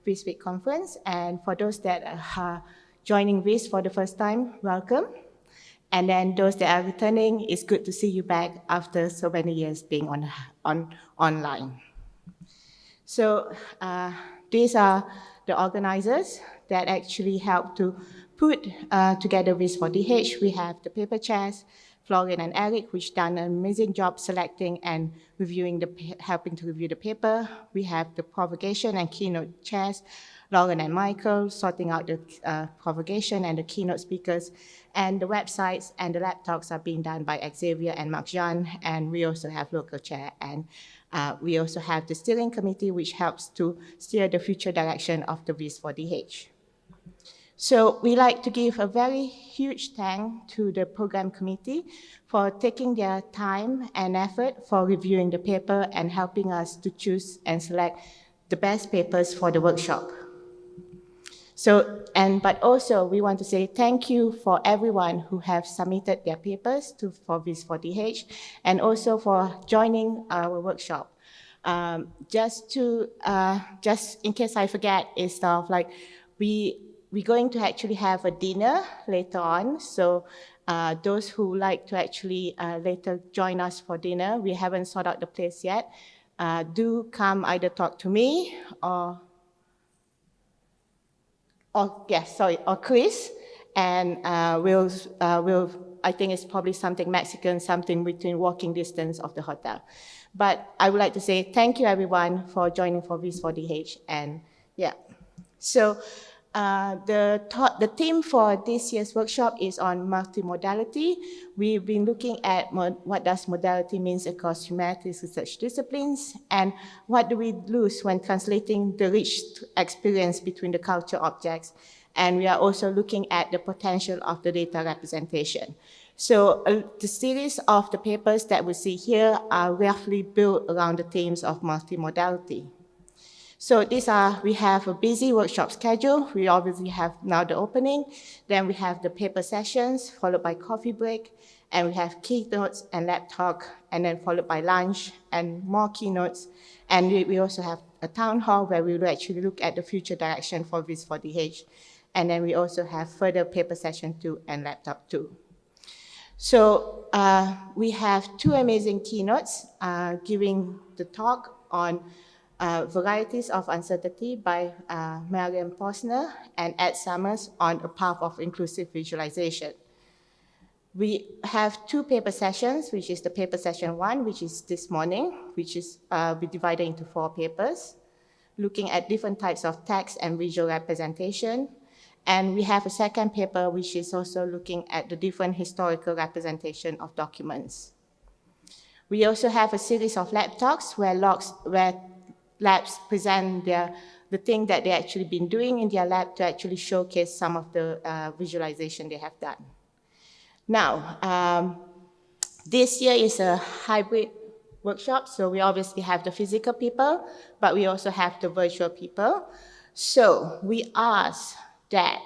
VIS Week conference. And for those that are joining VIS for the first time, welcome. And then those that are returning, it's good to see you back after so many years being online. So these are the organizers that actually helped to put together VIS4DH. We have the paper chairs, Florian and Eric, which done an amazing job selecting and reviewing helping to review the paper. We have the provocation and keynote chairs, Lauren and Michael, sorting out the provocation and the keynote speakers. And the websites and the laptops are being done by Xavier and Mark Jean, and we also have local chair. And we also have the steering committee, which helps to steer the future direction of the VIS4DH. So we like to give a very huge thank to the program committee for taking their time and effort for reviewing the paper and helping us to choose and select the best papers for the workshop. So, but also we want to say thank you for everyone who have submitted their papers for VIS4DH and also for joining our workshop. Just in case I forget, is stuff like we're going to actually have a dinner later on. So those who like to actually later join us for dinner, we haven't sorted out the place yet. Do come either talk to me or Chris, and I think it's probably something Mexican, something between walking distance of the hotel. But I would like to say thank you everyone for joining for VIS4DH, and yeah. So the theme for this year's workshop is on multimodality. We've been looking at what does modality means across humanities research disciplines, and what do we lose when translating the rich experience between the culture objects. And we are also looking at the potential of the data representation. So the series of the papers that we see here are roughly built around the themes of multimodality. So we have a busy workshop schedule. We obviously have now the opening. Then we have the paper sessions, followed by coffee break. And we have keynotes and lab talk, and then followed by lunch and more keynotes. And we also have a town hall where we will actually look at the future direction for VIS4DH. And then we also have further paper session 2 and lab talk 2. So we have 2 amazing keynotes giving the talk on Varieties of Uncertainty by Mariam Posner and Ed Summers on A Path of Inclusive Visualization. We have 2 paper sessions, which is the paper session 1, which is this morning, which is we divided into 4 papers, looking at different types of text and visual representation. And we have a second paper, which is also looking at the different historical representation of documents. We also have a series of lab talks where labs present the thing that they actually been doing in their lab to actually showcase some of the visualization they have done. Now, this year is a hybrid workshop, so we obviously have the physical people, but we also have the virtual people. So we ask that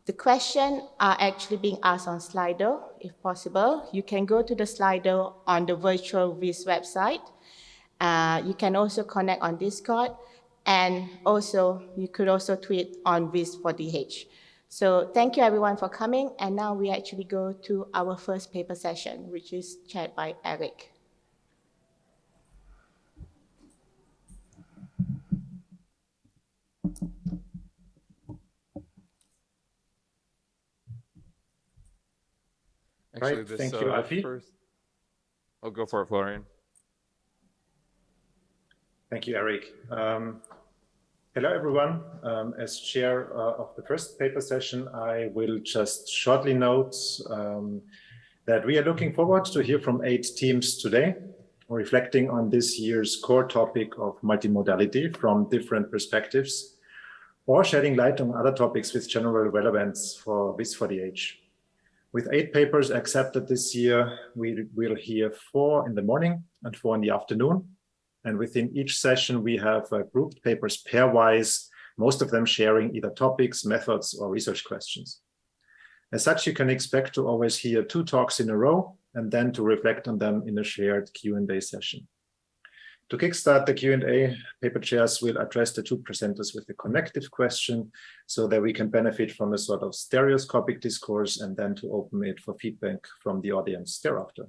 the questions are actually being asked on Slido, if possible. You can go to the Slido on the virtual VIS website. You can also connect on Discord, and also you could also tweet on VIS4DH. So thank you everyone for coming, and now we actually go to our first paper session, which is chaired by Eric. Actually, Right, thank you, Alfie. I'll go for it, Florian. Thank you, Eric. Hello, everyone. As chair of the first paper session, I will just shortly note that we are looking forward to hear from 8 teams today, reflecting on this year's core topic of multimodality from different perspectives, or shedding light on other topics with general relevance for VIS4DH. With 8 papers accepted this year, we will hear 4 in the morning and 4 in the afternoon. And within each session, we have grouped papers pairwise, most of them sharing either topics, methods, or research questions. As such, you can expect to always hear 2 talks in a row and then to reflect on them in a shared Q&A session. To kickstart the Q&A, paper chairs will address the two presenters with a connective question so that we can benefit from a sort of stereoscopic discourse and then to open it for feedback from the audience thereafter.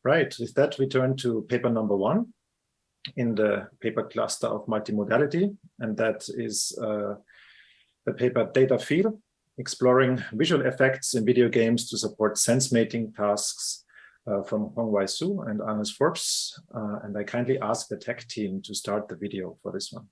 Right, with that, we turn to paper number 1 in the paper cluster of multimodality, and that is the paper Data Feel, exploring visual effects in video games to support sense-making tasks from Hongwei Su and Agnes Forbes. And I kindly ask the tech team to start the video for this one.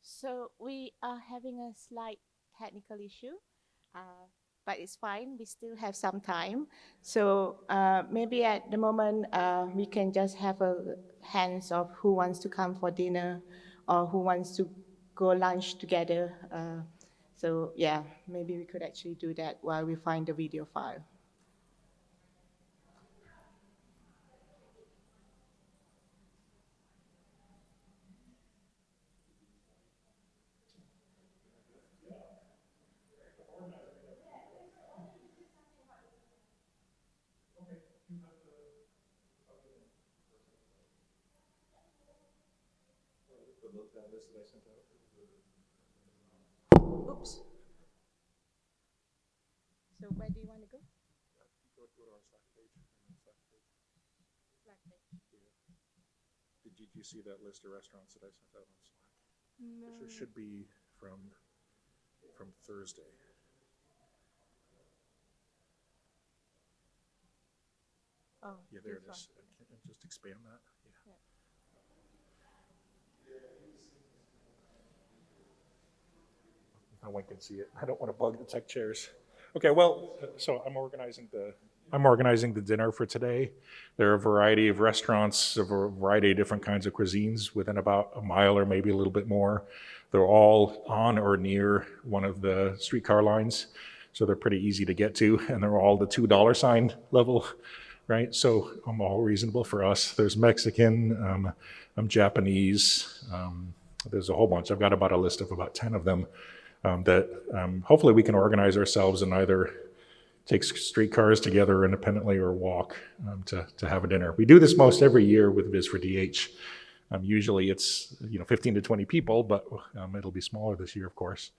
So we are having a slight technical issue, but it's fine. We still have some time. So maybe at the moment, we can just have a hands of who wants to come for dinner or who wants to go lunch together. So yeah, maybe we could actually do that while we find the video file. Oops. So where do you want to go? Go to our Slack page. Slack page. Did you see that list of restaurants that I sent out on Slack? No. It should be from Thursday. Oh, Yeah, there it this is. Can I just expand that? Yeah. No one can see it. I don't want to bug the tech chairs. Okay, well, so I'm organizing the dinner for today. There are a variety of restaurants, a variety of different kinds of cuisines within about a mile or maybe a little bit more. They're all on or near one of the streetcar lines, so they're pretty easy to get to, and they're all the $2 sign level, right? So all reasonable for us. There's Mexican, Japanese, there's a whole bunch. I've got about a list of about 10 of them that hopefully we can organize ourselves and either take streetcars together independently or walk to have a dinner. We do this most every year with VIS4DH. Usually it's 15 to 20 people, but it'll be smaller this year, of course.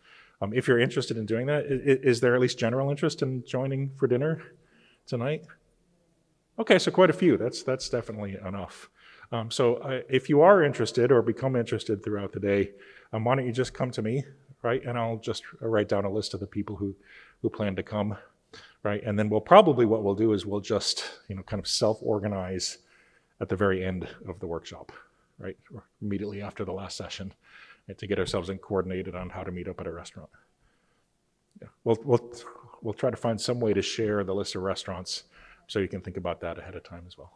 If you're interested in doing that, is there at least general interest in joining for dinner tonight? Okay, so quite a few. That's definitely enough. So if you are interested or become interested throughout the day, why don't you just come to me, right? And I'll just write down a list of the people who plan to come. right? And then what we'll do is we'll just, kind of self-organize at the very end of the workshop, right? Or immediately after the last session, right, to get ourselves coordinated on how to meet up at a restaurant. Yeah. We'll try to find some way to share the list of restaurants so you can think about that ahead of time as well.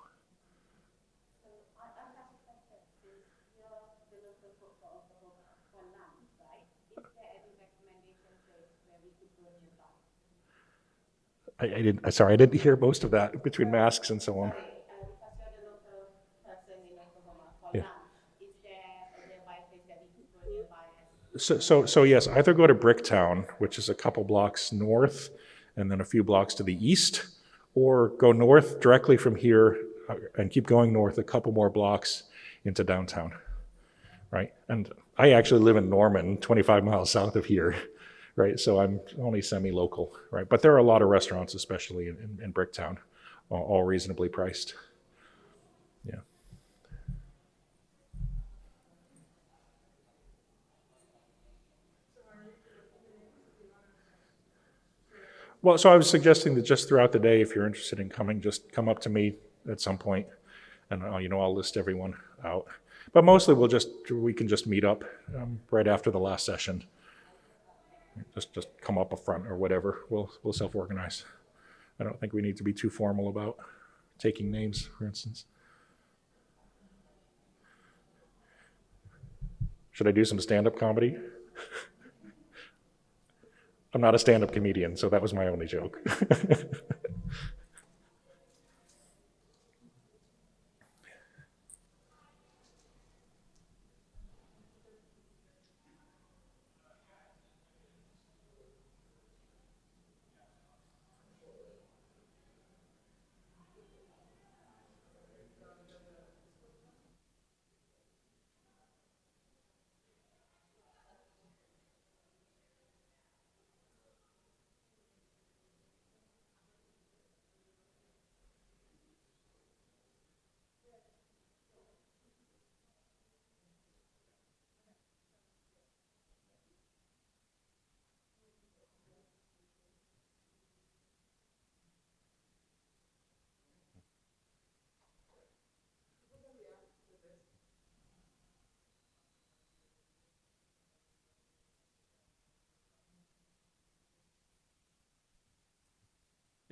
I didn't hear most of that between masks and so on. Because you're the local person in Oklahoma for Yeah. now, is there a nearby place that we could go nearby? So yes, either go to Bricktown, which is a couple blocks north, and then a few blocks to the east, or go north directly from here and keep going north a couple more blocks into downtown, right? And I actually live in Norman, 25 miles south of here, right? So I'm only semi-local, right? But there are a lot of restaurants, especially in Bricktown, all reasonably priced. Yeah. Well, so I was suggesting that just throughout the day, if you're interested in coming, just come up to me at some point, and I'll list everyone out. But mostly we can just meet up right after the last session. Just come up up front or whatever. We'll self-organize. I don't think we need to be too formal about taking names, for instance. Should I do some stand-up comedy? I'm not a stand-up comedian, so that was my only joke.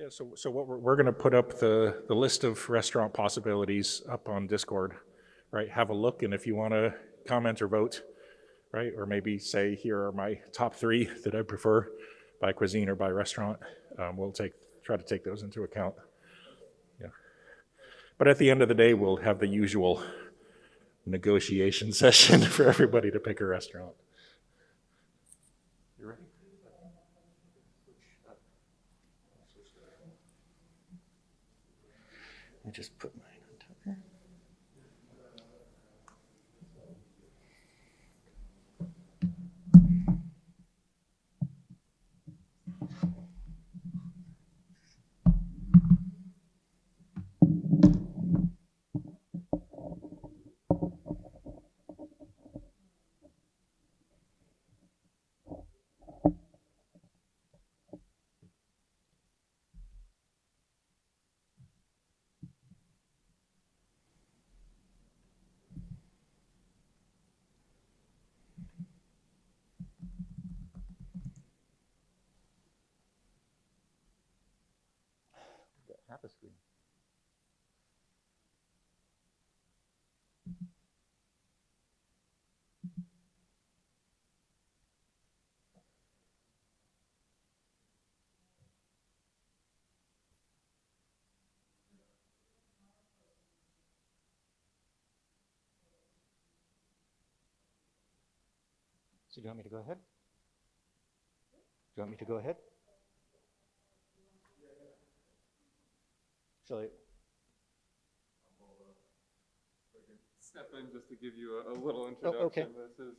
Yeah, so what we're going to put up the list of restaurant possibilities up on Discord, right? Have a look, and if you want to comment or vote, right? Or maybe say, here are my top 3 that I prefer by cuisine or by restaurant. We'll try to take those into account. Yeah. But at the end of the day, we'll have the usual negotiation session for everybody to pick a restaurant. You ready? I just put mine on top here. Half a screen. So do you want me to go ahead? Do you want me to go ahead? Shall I? Step in just to give you a little introduction. okay. This is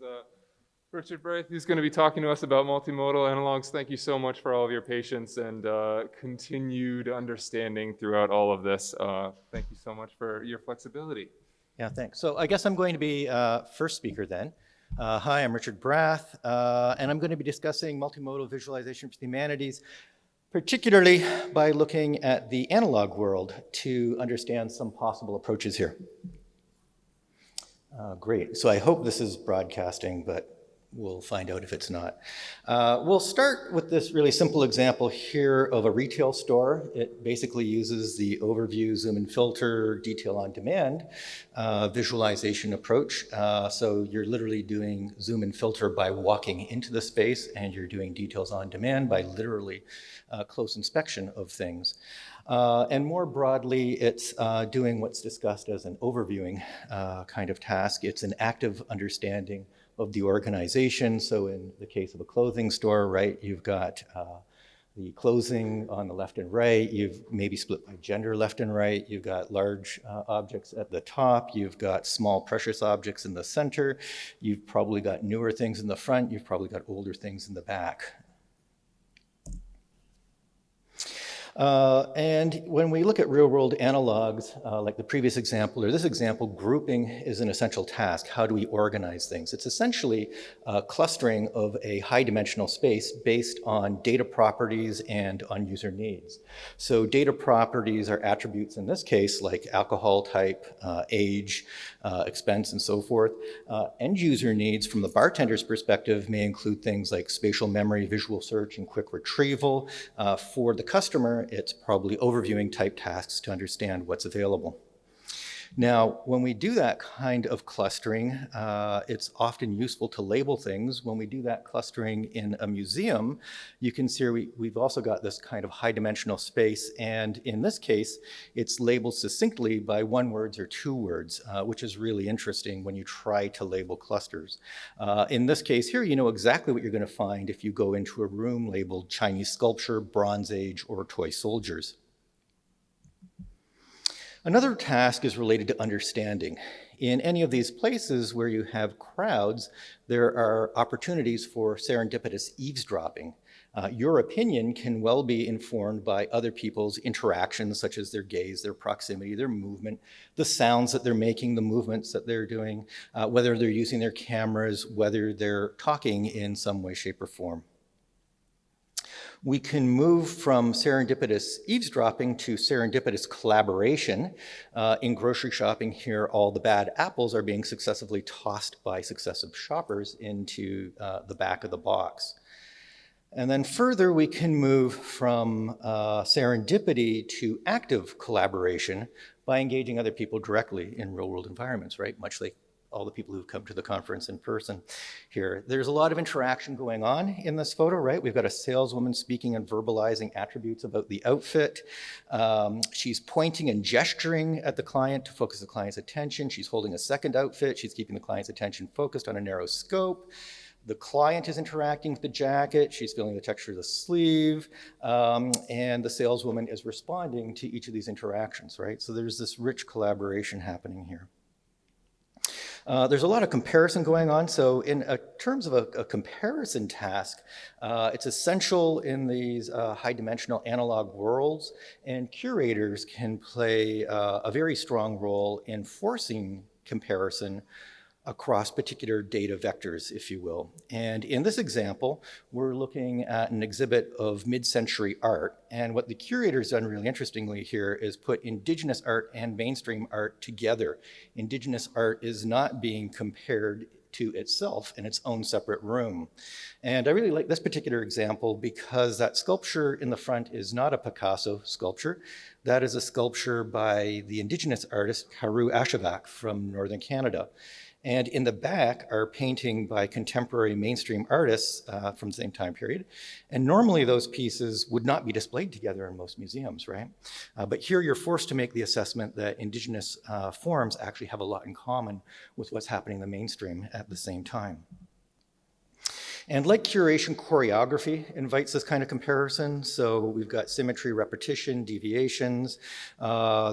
Richard Braith. He's going to be talking to us about multimodal analogs. Thank you so much for all of your patience and continued understanding throughout all of this. Thank you so much for your flexibility. Yeah, thanks. So I guess I'm going to be first speaker then. Hi, I'm Richard Brath, and I'm going to be discussing multimodal visualization for the humanities. particularly by looking at the analog world to understand some possible approaches here. Great. So I hope this is broadcasting, but we'll find out if it's not. We'll start with this really simple example here of a retail store. It basically uses the overview, zoom and filter, detail on demand visualization approach. So you're literally doing zoom and filter by walking into the space, and you're doing details on demand by literally close inspection of things. And more broadly, it's doing what's discussed as an overviewing kind of task. It's an active understanding of the organization. So in the case of a clothing store, right, you've got the clothing on the left and right. You've maybe split by gender left and right. You've got large objects at the top. You've got small precious objects in the center. You've probably got newer things in the front. You've probably got older things in the back. And when we look at real-world analogs, like the previous example or this example, grouping is an essential task. How do we organize things? It's essentially clustering of a high-dimensional space based on data properties and on user needs. So data properties are attributes in this case, like alcohol type, age, expense, and so forth. End user needs from the bartender's perspective may include things like spatial memory, visual search, and quick retrieval. For the customer, it's probably overviewing type tasks to understand what's available. Now, when we do that kind of clustering, it's often useful to label things. When we do that clustering in a museum, you can see we've also got this kind of high-dimensional space, and in this case, it's labeled succinctly by 1 word or 2 words, which is really interesting when you try to label clusters. In this case here, you know exactly what you're going to find if you go into a room labeled Chinese sculpture, Bronze Age, or toy soldiers. Another task is related to understanding. In any of these places where you have crowds, there are opportunities for serendipitous eavesdropping. Your opinion can well be informed by other people's interactions, such as their gaze, their proximity, their movement, the sounds that they're making, the movements that they're doing, whether they're using their cameras, whether they're talking in some way, shape, or form. We can move from serendipitous eavesdropping to serendipitous collaboration. In grocery shopping here, all the bad apples are being successively tossed by successive shoppers into the back of the box. And then further, we can move from serendipity to active collaboration by engaging other people directly in real-world environments, right? Much like all the people who've come to the conference in person here. There's a lot of interaction going on in this photo, right? We've got a saleswoman speaking and verbalizing attributes about the outfit. She's pointing and gesturing at the client to focus the client's attention. She's holding a second outfit. She's keeping the client's attention focused on a narrow scope. The client is interacting with the jacket. She's feeling the texture of the sleeve. And the saleswoman is responding to each of these interactions, right? So there's this rich collaboration happening here. There's a lot of comparison going on. So in terms of a comparison task, it's essential in these high-dimensional analog worlds, and curators can play a very strong role in forcing comparison across particular data vectors, if you will. And in this example, we're looking at an exhibit of mid-century art. And what the curator's done really interestingly here is put indigenous art and mainstream art together. Indigenous art is not being compared to itself in its own separate room. And I really like this particular example because that sculpture in the front is not a Picasso sculpture. That is a sculpture by the indigenous artist Karu Ashevak from Northern Canada. And in the back are painting by contemporary mainstream artists from the same time period. And normally those pieces would not be displayed together in most museums, right? But here you're forced to make the assessment that indigenous forms actually have a lot in common with what's happening in the mainstream at the same time. And like curation, choreography invites this kind of comparison. So we've got symmetry, repetition, deviations.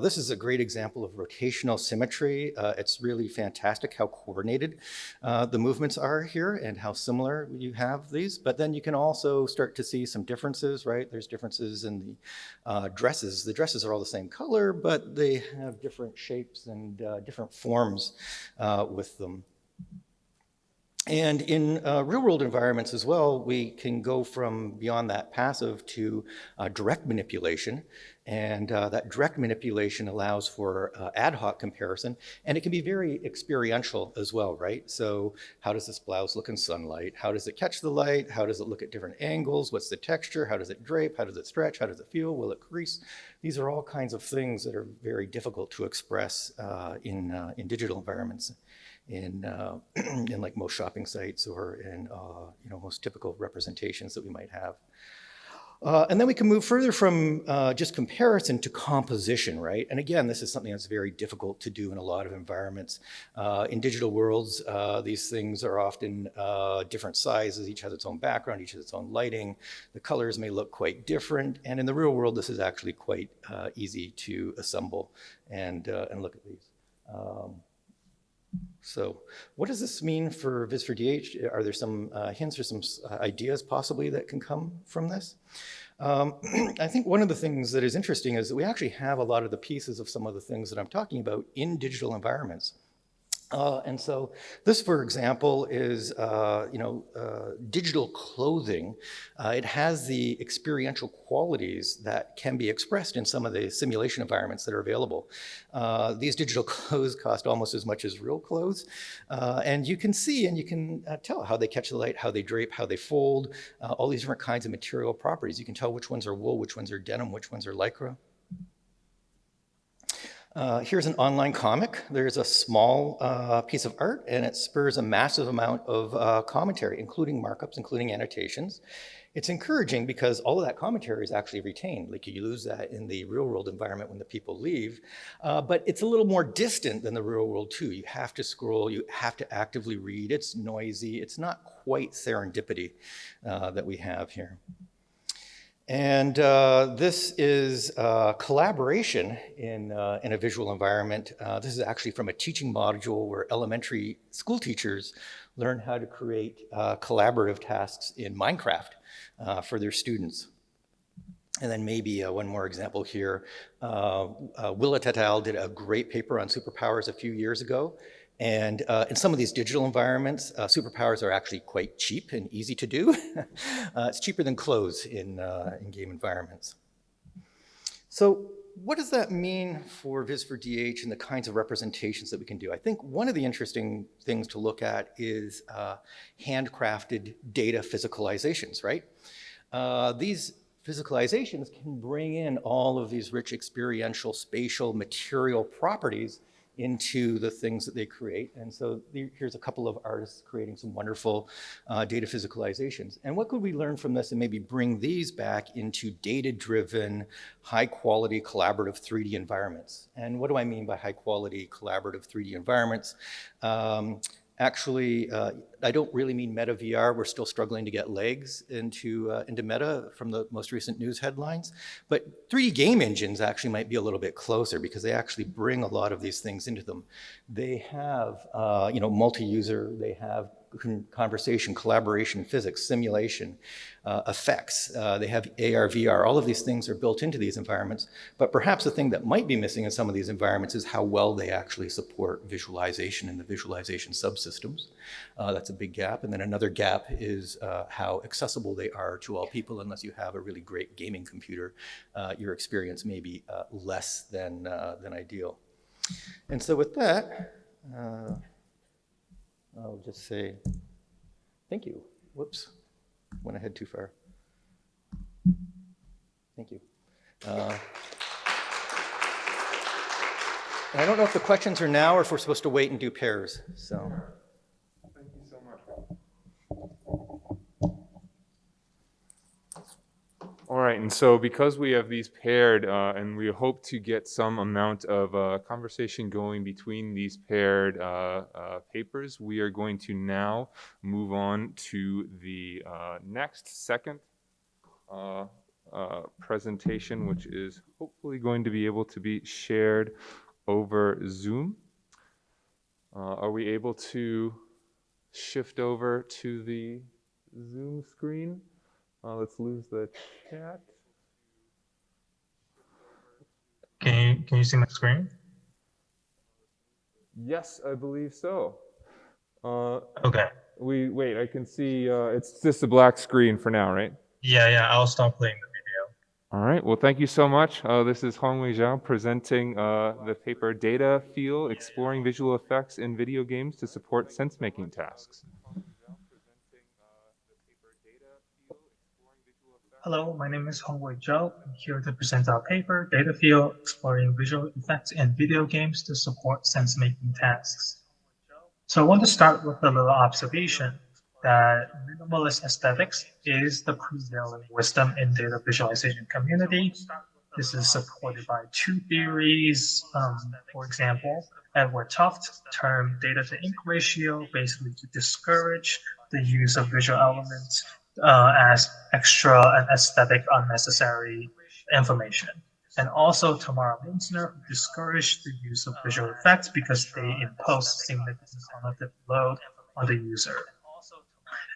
This is a great example of rotational symmetry. It's really fantastic how coordinated the movements are here and how similar you have these. But then you can also start to see some differences, right? There's differences in the dresses. The dresses are all the same color, but they have different shapes and different forms with them. And in real-world environments as well, we can go from beyond that passive to direct manipulation. And that direct manipulation allows for ad hoc comparison, and it can be very experiential as well, right? So how does this blouse look in sunlight? How does it catch the light? How does it look at different angles? What's the texture? How does it drape? How does it stretch? How does it feel? Will it crease? These are all kinds of things that are very difficult to express in digital environments. In like most shopping sites or in most typical representations that we might have. And then we can move further from just comparison to composition, right? And again, this is something that's very difficult to do in a lot of environments. In digital worlds, these things are often different sizes. Each has its own background, each has its own lighting. The colors may look quite different. And in the real world, this is actually quite easy to assemble and look at these. So what does this mean for VIS4DH? Are there some hints or some ideas possibly that can come from this? I think one of the things that is interesting is that we actually have a lot of the pieces of some of the things that I'm talking about in digital environments. And so this, for example, is digital clothing. It has the experiential qualities that can be expressed in some of the simulation environments that are available. These digital clothes cost almost as much as real clothes. And you can see and you can tell how they catch the light, how they drape, how they fold, all these different kinds of material properties. You can tell which ones are wool, which ones are denim, which ones are lycra. Here's an online comic. There's a small piece of art, and it spurs a massive amount of commentary, including markups, including annotations. It's encouraging because all of that commentary is actually retained. Like you lose that in the real world environment when the people leave, but it's a little more distant than the real world too. You have to scroll, you have to actively read. It's noisy. It's not quite serendipity that we have here. And this is collaboration in a visual environment. This is actually from a teaching module where elementary school teachers learn how to create collaborative tasks in Minecraft for their students. And then maybe one more example here. Willett et al. Did a great paper on superpowers a few years ago. And in some of these digital environments, superpowers are actually quite cheap and easy to do. It's cheaper than clothes in game environments. So what does that mean for VIS4DH and the kinds of representations that we can do? I think one of the interesting things to look at is handcrafted data physicalizations, right? These physicalizations can bring in all of these rich experiential, spatial, material properties into the things that they create. And so here's a couple of artists creating some wonderful data physicalizations. And what could we learn from this and maybe bring these back into data-driven, high-quality, collaborative 3D environments? And what do I mean by high-quality, collaborative 3D environments? Actually, I don't really mean Meta VR. We're still struggling to get legs into Meta from the most recent news headlines. But 3D game engines actually might be a little bit closer because they actually bring a lot of these things into them. They have, multi-user. They have conversation, collaboration, physics, simulation, effects. They have AR, VR. All of these things are built into these environments. But perhaps the thing that might be missing in some of these environments is how well they actually support visualization and the visualization subsystems. That's a big gap. And then another gap is how accessible they are to all people. Unless you have a really great gaming computer, your experience may be less than ideal. And so with that, I'll just say thank you. Whoops, went ahead too far. Thank you. And I don't know if the questions are now or if we're supposed to wait and do pairs. So. Thank you so much. All right, and so because we have these paired and we hope to get some amount of conversation going between these paired papers, we are going to now move on to the second presentation, which is hopefully going to be able to be shared over Zoom. Are we able to shift over to the Zoom screen? Let's lose the chat. Can you see my screen? Yes, I believe so. Okay. Wait, I can see, it's just a black screen for now, right? Yeah, I'll stop playing the video. All right, well, thank you so much. This is Hongwei Zhao presenting the paper Data Feel, Exploring Visual Effects in Video Games to Support Sense-Making Tasks. Hello, my name is Hongwei Zhao. I'm here to present our paper, Data Field, Exploring Visual Effects in Video Games to Support Sense-Making Tasks. So I want to start with a little observation that minimalist aesthetics is the prevailing wisdom in data visualization community. This is supported by two theories. For example, Edward Tufte termed data-to-ink ratio basically to discourage the use of visual elements as extra and aesthetic unnecessary information. And also Tamara Munzner, who discouraged the use of visual effects because they impose significant cognitive load on the user.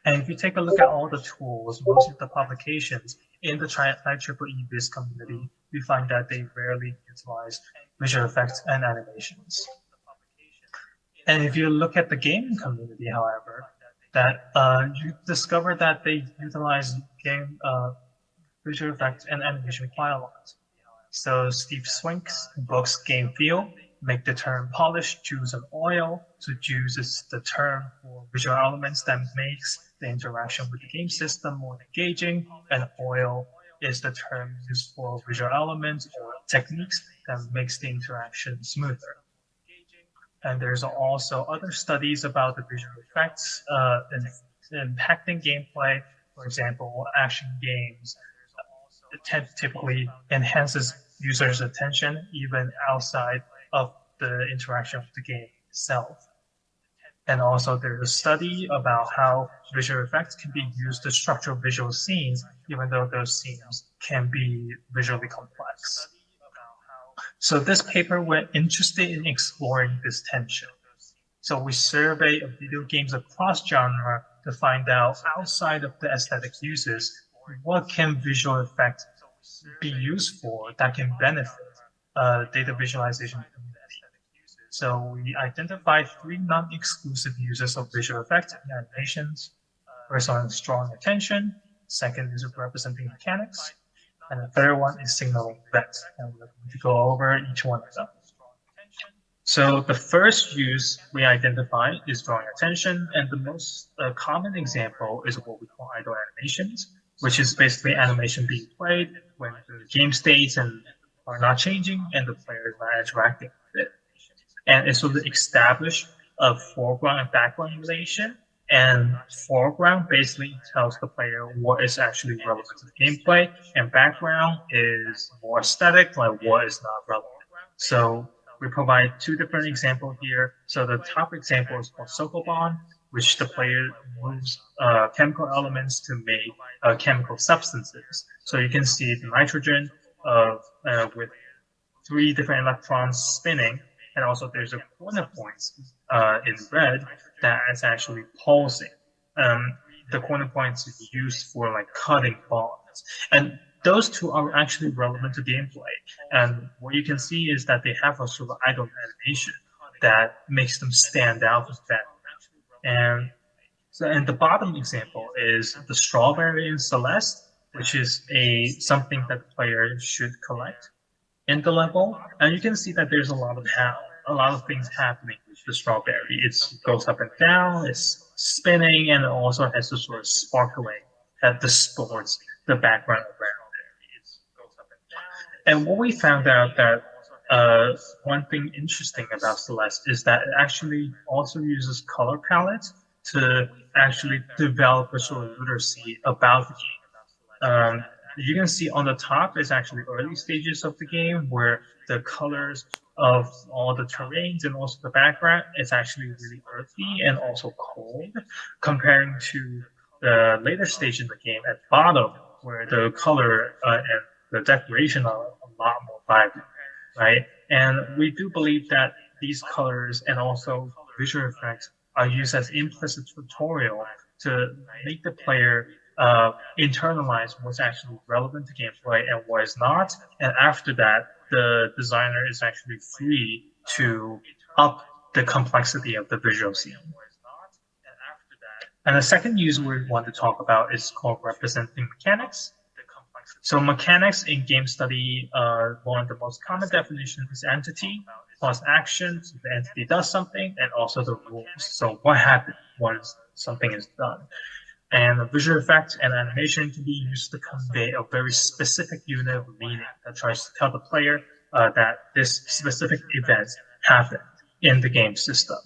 And if you take a look at all the tools, most of the publications in the IEEE VIS community, we find that they rarely utilize visual effects and animations. And if you look at the gaming community, however, that you discover that they utilize game visual effects and animation quite a lot. So Steve Swink's books Game Feel make the term polish, juice, and oil. So juice is the term for visual elements that makes the interaction with the game system more engaging, and oil is the term used for visual elements or techniques that makes the interaction smoother. And there's also other studies about the visual effects impacting gameplay. For example, action games typically enhances users' attention even outside of the interaction with the game itself. And also there's a study about how visual effects can be used to structure visual scenes, even though those scenes can be visually complex. So this paper, we're interested in exploring this tension. So we surveyed video games across genre to find out outside of the aesthetic uses, what can visual effects be used for that can benefit data visualization community. So we identified 3 non-exclusive uses of visual effects in animations. First one is drawing attention, second is representing mechanics, and the third one is signaling events. And we're going to go over each one of them. So the first use we identified is drawing attention, and the most common example is what we call idle animations, which is basically animation being played when the game states and are not changing and the player is not interacting with it. And it's sort of establish a foreground and background relation. And foreground basically tells the player what is actually relevant to the gameplay, and background is more aesthetic, like what is not relevant. So we provide 2 different examples here. So the top example is called Sokoban, which the player moves chemical elements to make chemical substances. So you can see the nitrogen with 3 different electrons spinning, and also there's a corner point in red that is actually pulsing. The corner points is used for like cutting bonds, and those 2 are actually relevant to gameplay. And what you can see is that they have a sort of idle animation that makes them stand out with that. And the bottom example is the strawberry in Celeste, which is something that the player should collect in the level. And you can see that there's a lot of things happening with the strawberry. It goes up and down, it's spinning, and it also has this sort of sparkling that distorts the background around it. And what we found out that one thing interesting about Celeste is that it actually also uses color palettes to actually develop a sort of literacy about the game. You can see on the top is actually early stages of the game where the colors of all the terrains and also the background is actually really earthy and also cold, comparing to the later stage in the game at bottom where the color and the decoration are a lot more vibrant, right? And we do believe that these colors and also visual effects are used as implicit tutorial to make the player internalize what's actually relevant to gameplay and what is not. And after that, the designer is actually free to up the complexity of the visual scene. And the second use we want to talk about is called representing mechanics. So mechanics in game study, one of the most common definitions is entity plus action. So the entity does something, and also the rules. So what happens once something is done? And a visual effect and animation can be used to convey a very specific unit of meaning that tries to tell the player that this specific event happened in the game system.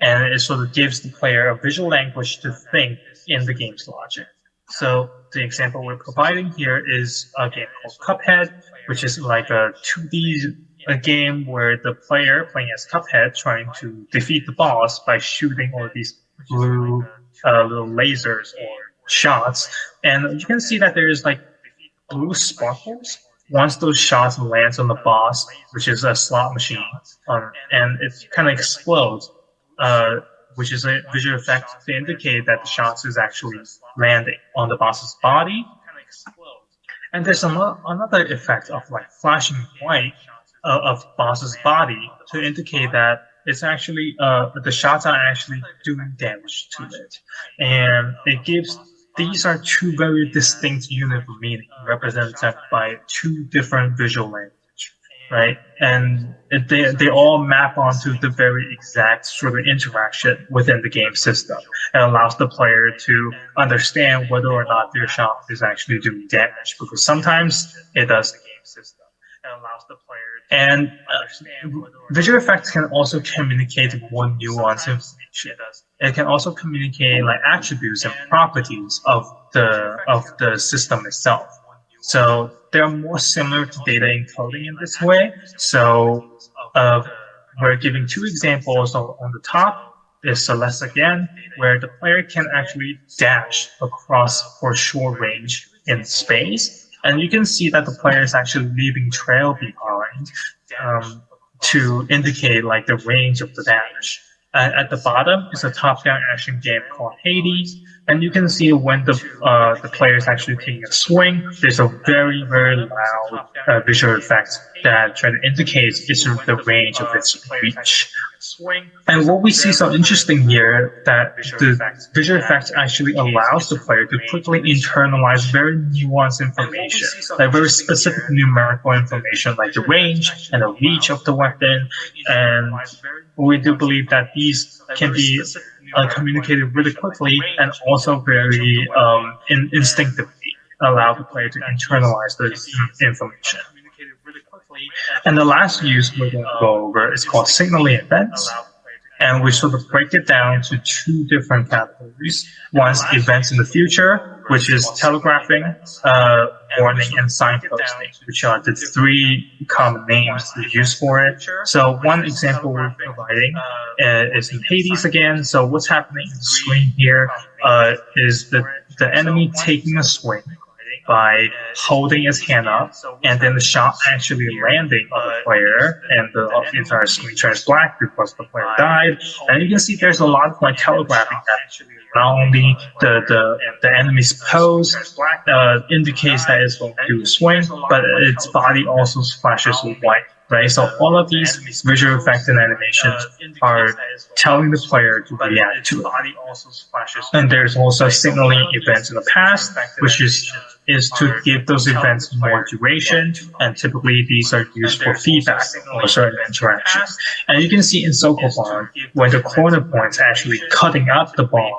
And it sort of gives the player a visual language to think in the game's logic. So the example we're providing here is a game called Cuphead, which is like a 2D game where the player playing as Cuphead trying to defeat the boss by shooting all these blue little lasers or shots. And you can see that there's like blue sparkles once those shots lands on the boss, which is a slot machine, and it kind of explodes, which is a visual effect to indicate that the shots is actually landing on the boss's body. And there's another effect of like flashing white of boss's body to indicate that it's actually the shots are actually doing damage to it, and it gives. These are two very distinct units of meaning represented by two different visual language, right? And they all map onto the very exact sort of interaction within the game system. It allows the player to understand whether or not their shot is actually doing damage, because sometimes it does the game system. It allows the player and visual effects can also communicate more nuanced information. It can also communicate like attributes and properties of the system itself. So they're more similar to data encoding in this way. So we're giving two examples. On the top is Celeste again, where the player can actually dash across for short range in space. And you can see that the player is actually leaving trail behind to indicate like the range of the dash. At the bottom is a top-down action game called Hades, and you can see when the player is actually taking a swing, there's a very, very loud visual effect that tries to indicate the range of its reach. And what we see so interesting here that the visual effect actually allows the player to quickly internalize very nuanced information, like very specific numerical information, like the range and the reach of the weapon. And we do believe that these can be communicated really quickly and also very instinctively allow the player to internalize this information. And the last use we're going to go over is called signaling events. And we sort of break it down to two different categories. One's events in the future, which is telegraphing, warning, and signposting, which are the three common names we use for it. So one example we're providing is in Hades again. So what's happening on the screen here is the enemy taking a swing by holding his hand up, and then the shot actually landing on the player, and the entire screen turns black because the player died. And you can see there's a lot of like telegraphing that not only the enemy's pose indicates that it's going to swing, but its body also flashes with white. Right, so all of these visual effects and animations are telling the player to react to it. And there's also signaling events in the past, which is to give those events more duration, and typically these are used for feedback or certain interactions. And you can see in Sokoban, when the corner point's actually cutting up the ball,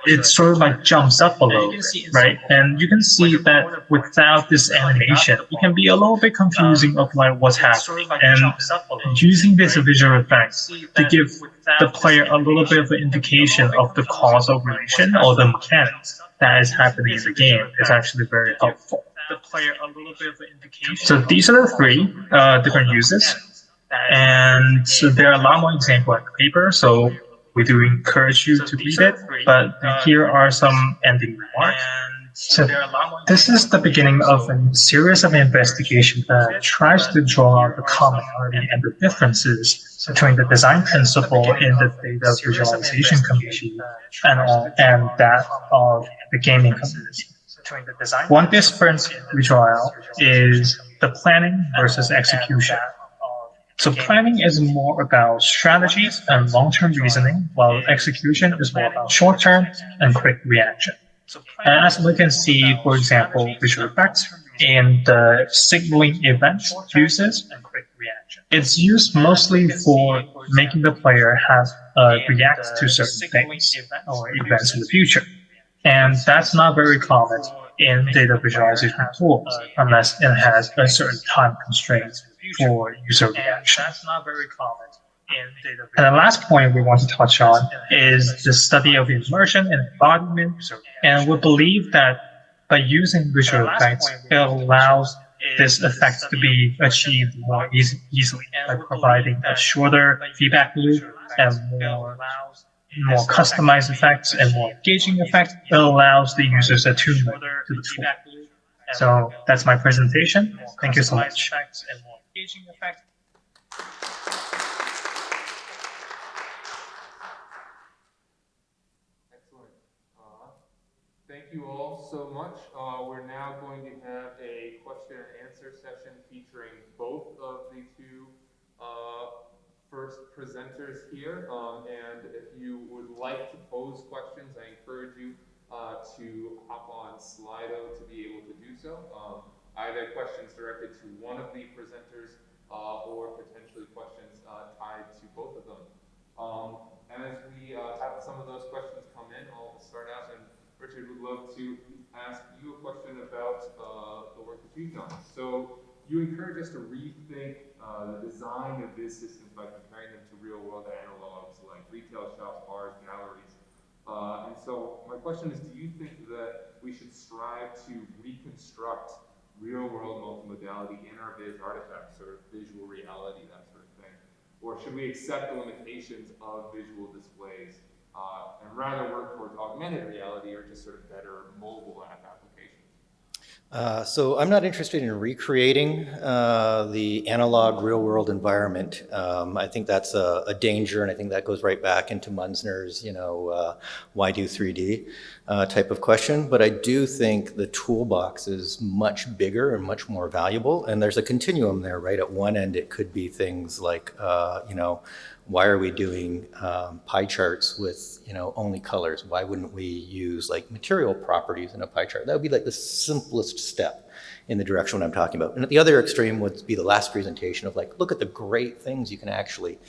it sort of like jumps up a little bit, right? And you can see that without this animation, it can be a little bit confusing of like what's happening. And using this visual effects to give the player a little bit of an indication of the causal relation or the mechanics that is happening in the game is actually very helpful. So these are the three different uses. And so there are a lot more examples in the paper. So we do encourage you to read it, but here are some ending remarks. So this is the beginning of a series of investigations that tries to draw out the commonality and the differences between the design principle in the data visualization community and that of the gaming community. One difference we draw out is the planning versus execution. So planning is more about strategies and long-term reasoning, while execution is more about short-term and quick reaction. And as we can see, for example, visual effects in the signaling event uses, it's used mostly for making the player have react to certain things or events in the future. And that's not very common in data visualization tools unless it has a certain time constraint for user reaction. And the last point we want to touch on is the study of immersion and embodiment. And we believe that by using visual effects, it allows this effect to be achieved more easily by providing a shorter feedback loop and more customized effects and more engaging effects. It allows the users attunement to the tool. So that's my presentation. Thank you so much. Excellent. Thank you all so much. We're now going to have a question and answer session featuring both of the two first presenters here. And if you would like to pose questions, I encourage you to hop on Slido to be able to do so. Either questions directed to one of the presenters or potentially questions tied to both of them. As we have some of those questions come in, I'll start out, and Richard would love to ask you a question about the work that you've done. So you encourage us to rethink the design of VIS systems by comparing them to real-world analogs like retail shops, bars, galleries. And so my question is, do you think that we should strive to reconstruct real-world multimodality in our VIS artifacts, sort of visual reality, that sort of thing? Or should we accept the limitations of visual displays and rather work towards augmented reality or just sort of better mobile app applications? So I'm not interested in recreating the analog real-world environment. I think that's a danger, and I think that goes right back into Munzner's, why do 3D type of question. But I do think the toolbox is much bigger and much more valuable, and there's a continuum there, right? At one end, it could be things like, why are we doing pie charts with only colors? Why wouldn't we use like material properties in a pie chart? That would be like the simplest step in the direction I'm talking about. And at the other extreme would be the last presentation of like, look at the great things you can actually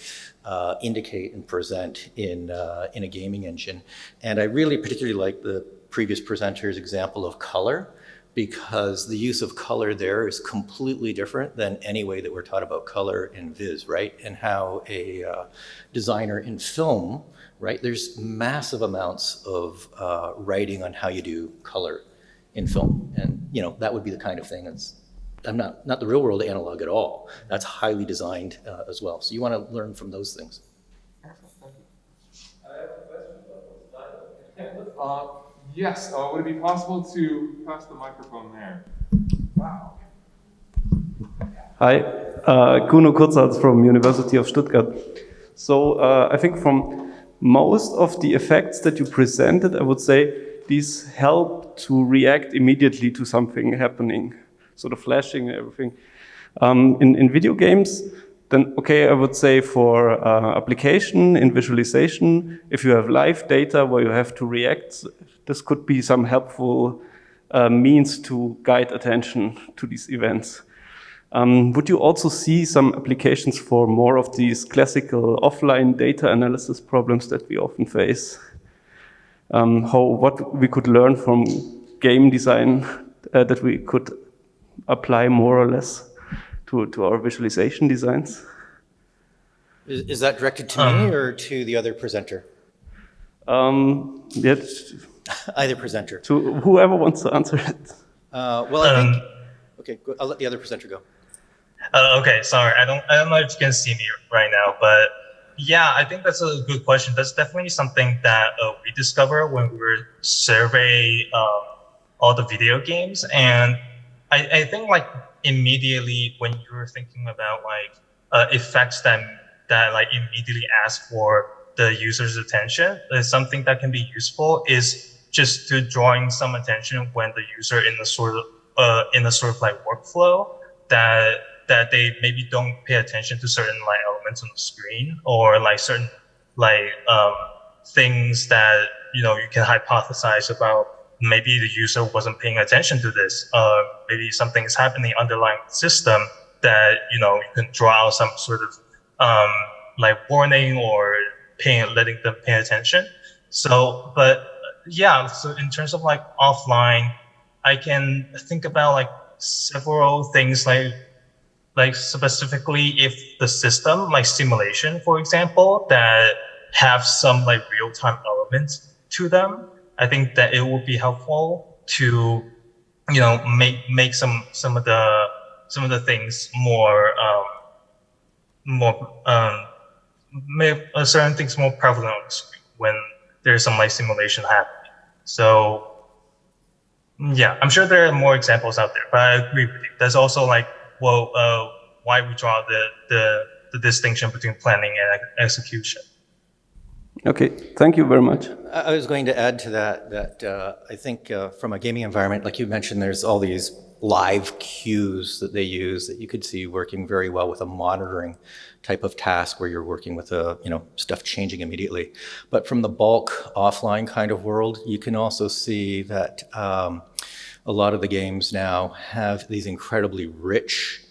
indicate and present in a gaming engine. And I really particularly like the previous presenter's example of color, because the use of color there is completely different than any way that we're taught about color in Viz, right? And how a designer in film, right? There's massive amounts of writing on how you do color in film. And, that would be the kind of thing that's, I'm not the real world analog at all. That's highly designed as well. So you want to learn from those things. Excellent, thank you. I have a question about slide. Yes, would it be possible to pass the microphone there? Wow. Hi, Kuno Kurzals from University of Stuttgart. So I think from most of the effects that you presented, I would say these help to react immediately to something happening. So the flashing and everything. In video games, then okay, I would say for application in visualization, if you have live data where you have to react, this could be some helpful means to guide attention to these events. Would you also see some applications for more of these classical offline data analysis problems that we often face? What we could learn from game design that we could apply more or less to our visualization designs? Is that directed to me or to the other presenter? Yes. Either presenter. To whoever wants to answer it. Well, I think, okay, I'll let the other presenter go. Okay, sorry, I don't know if you can see me right now, but yeah, I think that's a good question. That's definitely something that we discovered when we were surveying all the video games, and I think like immediately when you were thinking about like effects that like immediately ask for the user's attention, something that can be useful is just to drawing some attention when the user in the sort of like workflow that that they maybe don't pay attention to certain like elements on the screen, or like certain like things that you can hypothesize about. Maybe the user wasn't paying attention to this. Maybe something is happening underlying the system that you can draw out some sort of like warning or letting them pay attention. So, but yeah, so in terms of like offline, I can think about like several things like specifically if the system like simulation, for example, that have some like real-time elements to them. I think that it would be helpful to make some of the things more make certain things more prevalent on the screen when there's some like simulation happening. So yeah, I'm sure there are more examples out there, but I agree with you. There's also like, well, why we draw the distinction between planning and execution. Okay, thank you very much. I was going to add to that I think from a gaming environment, like you mentioned, there's all these live cues that they use that you could see working very well with a monitoring type of task where you're working with stuff changing immediately. But from the bulk offline kind of world, you can also see that a lot of the games now have these incredibly rich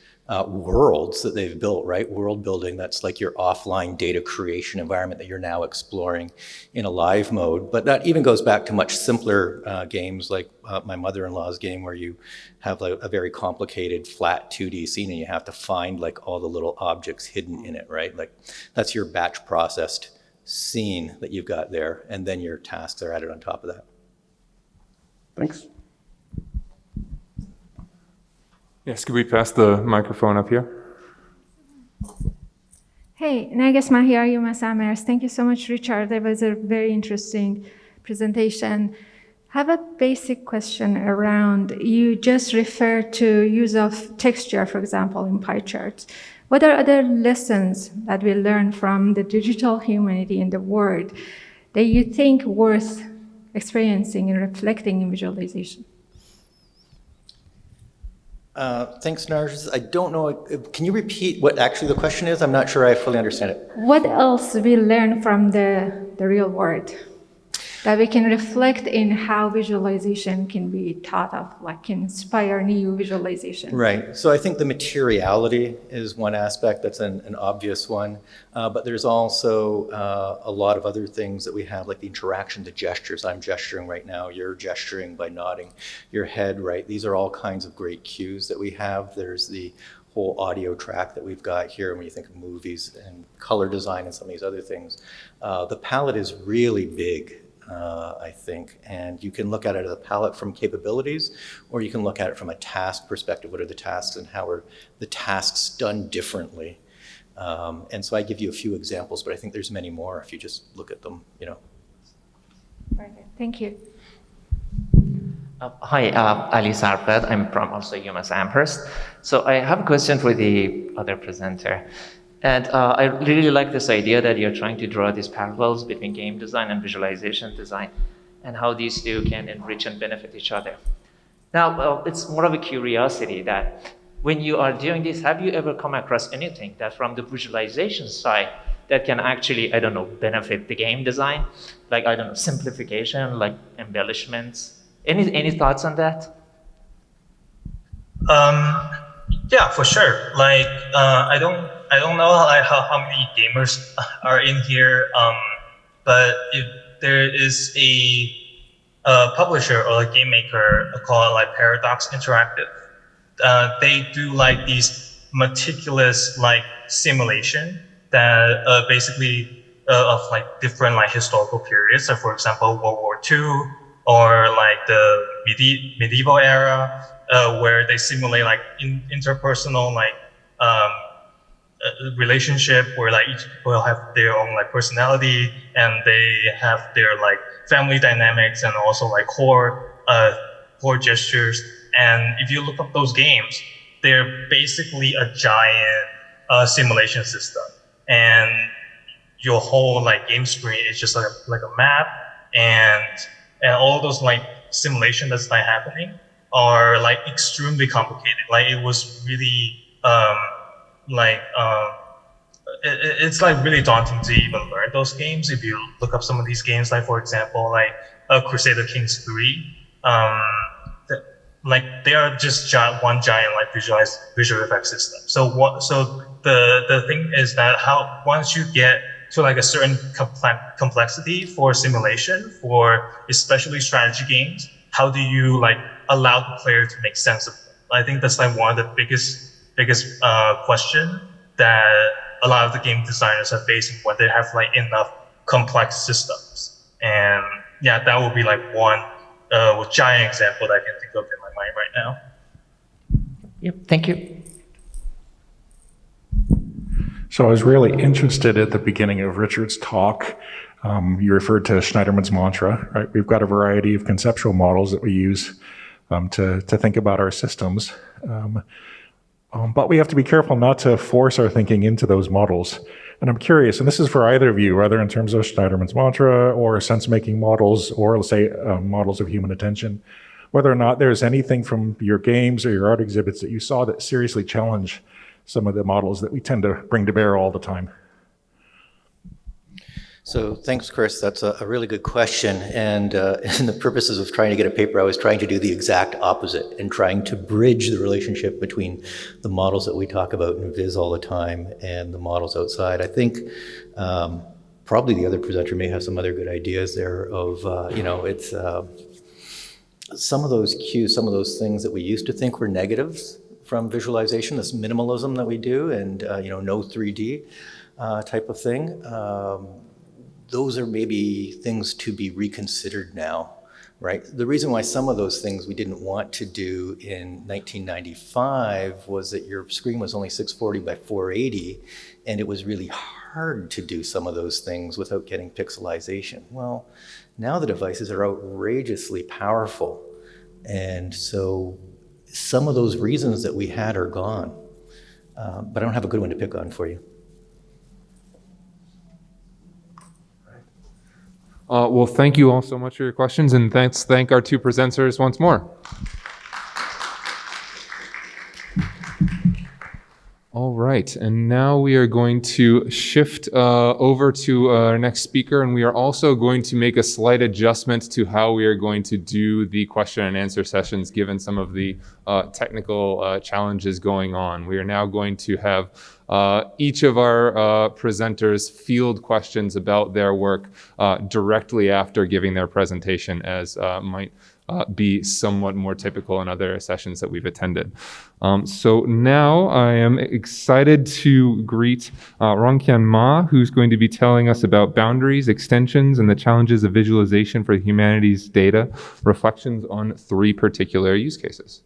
worlds that they've built, right? World building, that's like your offline data creation environment that you're now exploring in a live mode. But that even goes back to much simpler games like my mother-in-law's game, where you have like a very complicated flat 2D scene and you have to find like all the little objects hidden in it, right? Like that's your batch processed scene that you've got there, and then your tasks are added on top of that. Thanks. Yes, could we pass the microphone up here? Hey, Nagasma here, Yuma Summers. Thank you so much, Richard. That was a very interesting presentation. I have a basic question around, you just referred to use of texture, for example, in pie charts. What are other lessons that we learn from the digital humanity in the world that you think worth experiencing and reflecting in visualization? Thanks, Narges. I don't know, can you repeat what actually the question is? I'm not sure I fully understand it. What else we learn from the real world that we can reflect in how visualization can be thought of, like can inspire new visualization? Right, so I think the materiality is one aspect, that's an obvious one, but there's also a lot of other things that we have, like the interaction, the gestures. I'm gesturing right now, you're gesturing by nodding your head, right? These are all kinds of great cues that we have. There's the whole audio track that we've got here when you think of movies and color design and some of these other things. The palette is really big. I think, and you can look at it as a palette from capabilities, or you can look at it from a task perspective. What are the tasks and how are the tasks done differently? And so I give you a few examples, but I think there's many more if you just look at them, Perfect. Thank you. Hi, Ali Sarpad. I'm from also UMass Amherst. So I have a question for the other presenter. And I really like this idea that you're trying to draw these parallels between game design and visualization design and how these two can enrich and benefit each other. Now, it's more of a curiosity that when you are doing this, have you ever come across anything that from the visualization side that can actually, I don't know, benefit the game design? Like, I don't know, simplification, like embellishments. Any thoughts on that? Yeah, for sure. Like, I don't know how many gamers are in here, but if there is a publisher or a game maker called like Paradox Interactive, they do like these meticulous like simulation that basically of like different like historical periods. So for example, World War II or like the medieval era, where they simulate like interpersonal like relationship where like each people will have their own like personality and they have their like family dynamics and also like core gestures. And if you look up those games, they're basically a giant simulation system, and your whole like game screen is just like a map, and all those like simulation that's like happening are like extremely complicated. Like it was really it's like really daunting to even learn those games. If you look up some of these games, like for example, like Crusader Kings 3, like they are just one giant like visual effect system. So the thing is that once you get to like a certain complexity for simulation, for especially strategy games, how do you like allow the player to make sense of it? I think that's like one of the biggest question that a lot of the game designers are facing when they have like enough complex systems. And yeah, that would be like one giant example that I can think of in my mind right now. Yep, thank you. So I was really interested at the beginning of Richard's talk. You referred to Schneiderman's mantra, right? We've got a variety of conceptual models that we use to think about our systems. But we have to be careful not to force our thinking into those models. And I'm curious, and this is for either of you, whether in terms of Schneiderman's mantra or sense-making models, or let's say models of human attention, whether or not there's anything from your games or your art exhibits that you saw that seriously challenge some of the models that we tend to bring to bear all the time. So thanks, Chris. That's a really good question. And in the purposes of trying to get a paper, I was trying to do the exact opposite and trying to bridge the relationship between the models that we talk about in VIS all the time and the models outside. I think probably the other presenter may have some other good ideas there of, it's some of those cues, some of those things that we used to think were negatives from visualization, this minimalism that we do, and no 3D type of thing. Those are maybe things to be reconsidered now, right? The reason why some of those things we didn't want to do in 1995 was that your screen was only 640 by 480, and it was really hard to do some of those things without getting pixelization. Well, now the devices are outrageously powerful, and so some of those reasons that we had are gone, but I don't have a good one to pick on for you. Well, thank you all so much for your questions, and thank our two presenters once more. All right, and now we are going to shift over to our next speaker, and we are also going to make a slight adjustment to how we are going to do the question and answer sessions given some of the technical challenges going on. We are now going to have each of our presenters field questions about their work directly after giving their presentation, as might be somewhat more typical in other sessions that we've attended. So now I am excited to greet Rongqian Ma, who's going to be telling us about boundaries, extensions, and the challenges of visualization for humanities data, reflections on 3 particular use cases.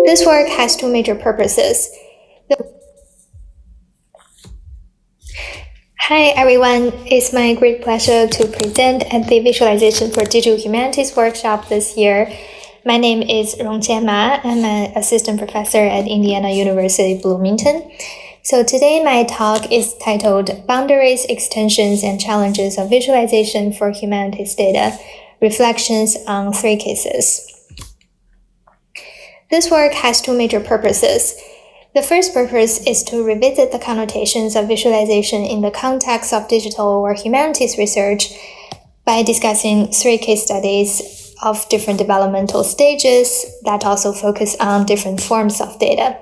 This work has 2 major purposes. Hi everyone, it's my great pleasure to present at the Visualization for Digital Humanities workshop this year. My name is Rongqian Ma. I'm an assistant professor at Indiana University Bloomington. So today my talk is titled Boundaries, Extensions, and Challenges of Visualization for Humanities Data, Reflections on 3 Cases. This work has 2 major purposes. The first purpose is to revisit the connotations of visualization in the context of digital or humanities research by discussing 3 case studies of different developmental stages that also focus on different forms of data.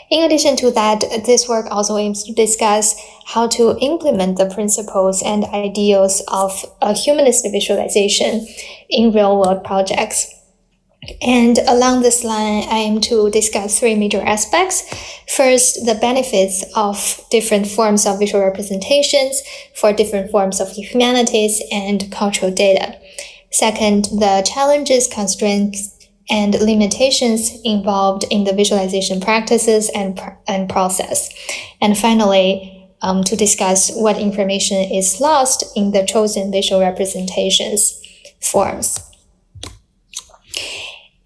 In addition to that, this work also aims to discuss how to implement the principles and ideals of a humanist visualization in real-world projects. And along this line, I aim to discuss 3 major aspects. First, the benefits of different forms of visual representations for different forms of humanities and cultural data. Second, the challenges, constraints, and limitations involved in the visualization practices and process. And finally, to discuss what information is lost in the chosen visual representations forms.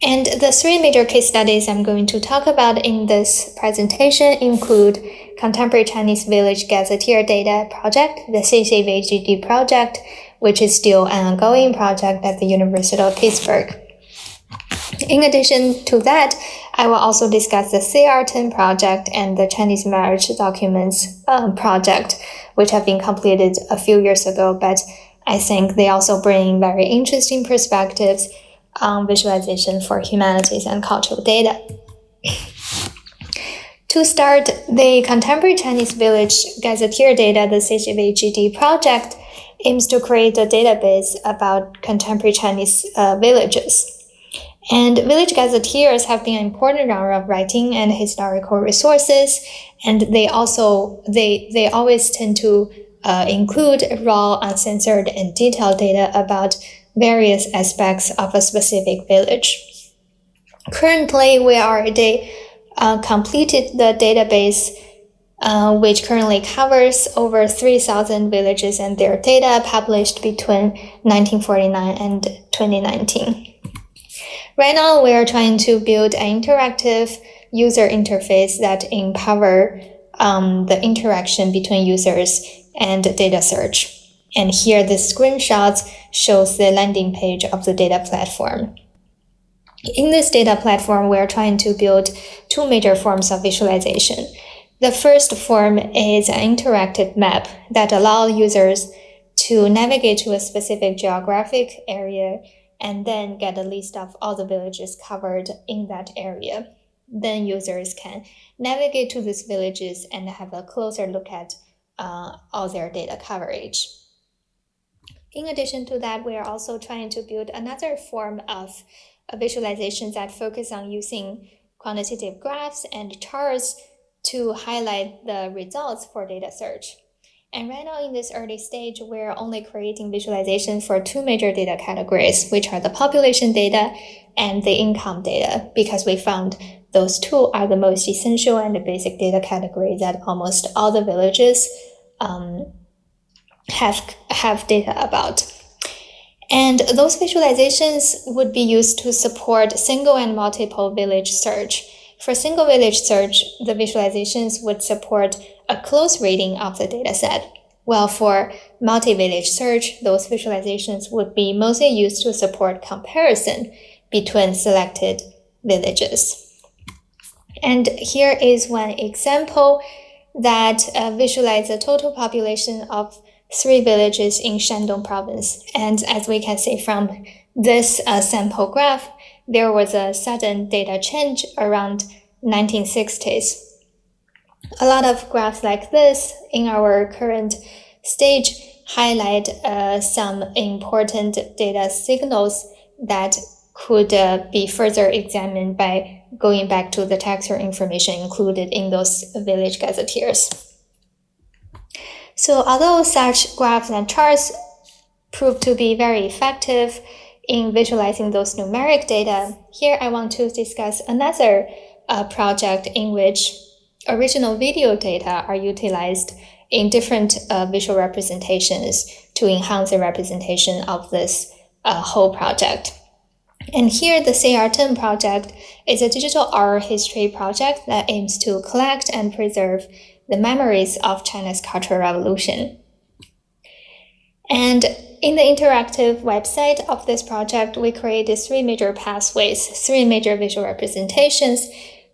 And the three major case studies I'm going to talk about in this presentation include Contemporary Chinese Village Gazetteer Data Project, the CCVGD project, which is still an ongoing project at the University of Pittsburgh. In addition to that, I will also discuss the CR10 project and the Chinese marriage documents project, which have been completed a few years ago, but I think they also bring very interesting perspectives on visualization for humanities and cultural data. To start, the Contemporary Chinese Village Gazetteer Data, the CCVGD project, aims to create a database about contemporary Chinese villages. And village gazetteers have been an important genre of writing and historical resources, and they always tend to include raw, uncensored, and detailed data about various aspects of a specific village. Currently, we already completed the database, which currently covers over 3,000 villages and their data published between 1949 and 2019. Right now, we are trying to build an interactive user interface that empower the interaction between users and data search. And here, the screenshot shows the landing page of the data platform. In this data platform, we are trying to build two major forms of visualization. The first form is an interactive map that allows users to navigate to a specific geographic area and then get a list of all the villages covered in that area. Then users can navigate to these villages and have a closer look at all their data coverage. In addition to that, we are also trying to build another form of visualization that focus on using quantitative graphs and charts to highlight the results for data search. And right now in this early stage, we're only creating visualization for two major data categories, which are the population data and the income data, because we found those two are the most essential and the basic data category that almost all the villages have data about. And those visualizations would be used to support single and multiple village search. For single village search, the visualizations would support a close reading of the dataset, while for multi-village search, those visualizations would be mostly used to support comparison between selected villages. And here is one example that visualizes the total population of 3 villages in Shandong province. And as we can see from this sample graph, there was a sudden data change around 1960s. A lot of graphs like this in our current stage highlight some important data signals that could be further examined by going back to the textual information included in those village gazetteers. So although such graphs and charts prove to be very effective in visualizing those numeric data, here I want to discuss another project in which original video data are utilized in different visual representations to enhance the representation of this whole project. And here the CR10 project is a digital oral history project that aims to collect and preserve the memories of China's Cultural Revolution. And in the interactive website of this project, we created 3 major pathways, 3 major visual representations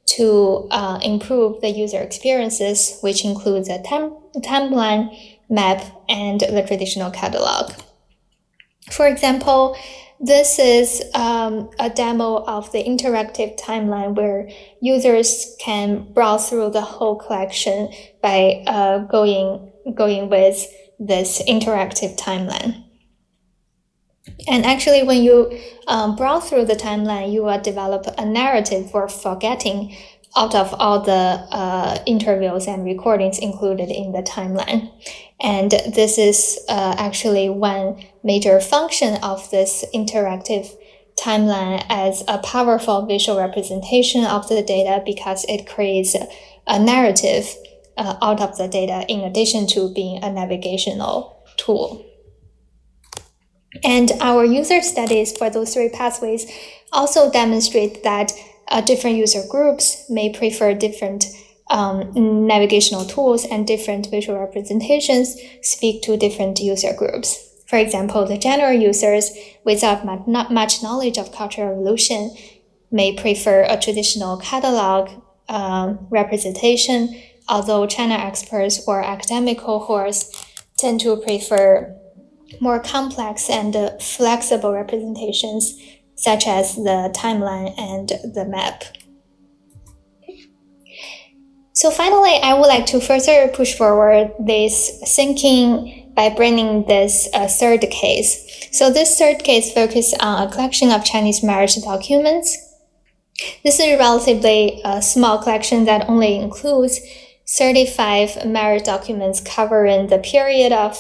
to improve the user experiences, which includes a timeline, map, and the traditional catalog. For example, this is a demo of the interactive timeline where users can browse through the whole collection by going with this interactive timeline. And actually, when you browse through the timeline, you will develop a narrative for forgetting out of all the interviews and recordings included in the timeline. And this is actually one major function of this interactive timeline as a powerful visual representation of the data because it creates a narrative out of the data in addition to being a navigational tool. And our user studies for those three pathways also demonstrate that different user groups may prefer different navigational tools, and different visual representations speak to different user groups. For example, the general users without not much knowledge of Cultural Revolution may prefer a traditional catalog representation, although China experts or academic cohorts tend to prefer more complex and flexible representations, such as the timeline and the map. So finally, I would like to further push forward this thinking by bringing this third case. So this third case focuses on a collection of Chinese marriage documents. This is a relatively small collection that only includes 35 marriage documents covering the period of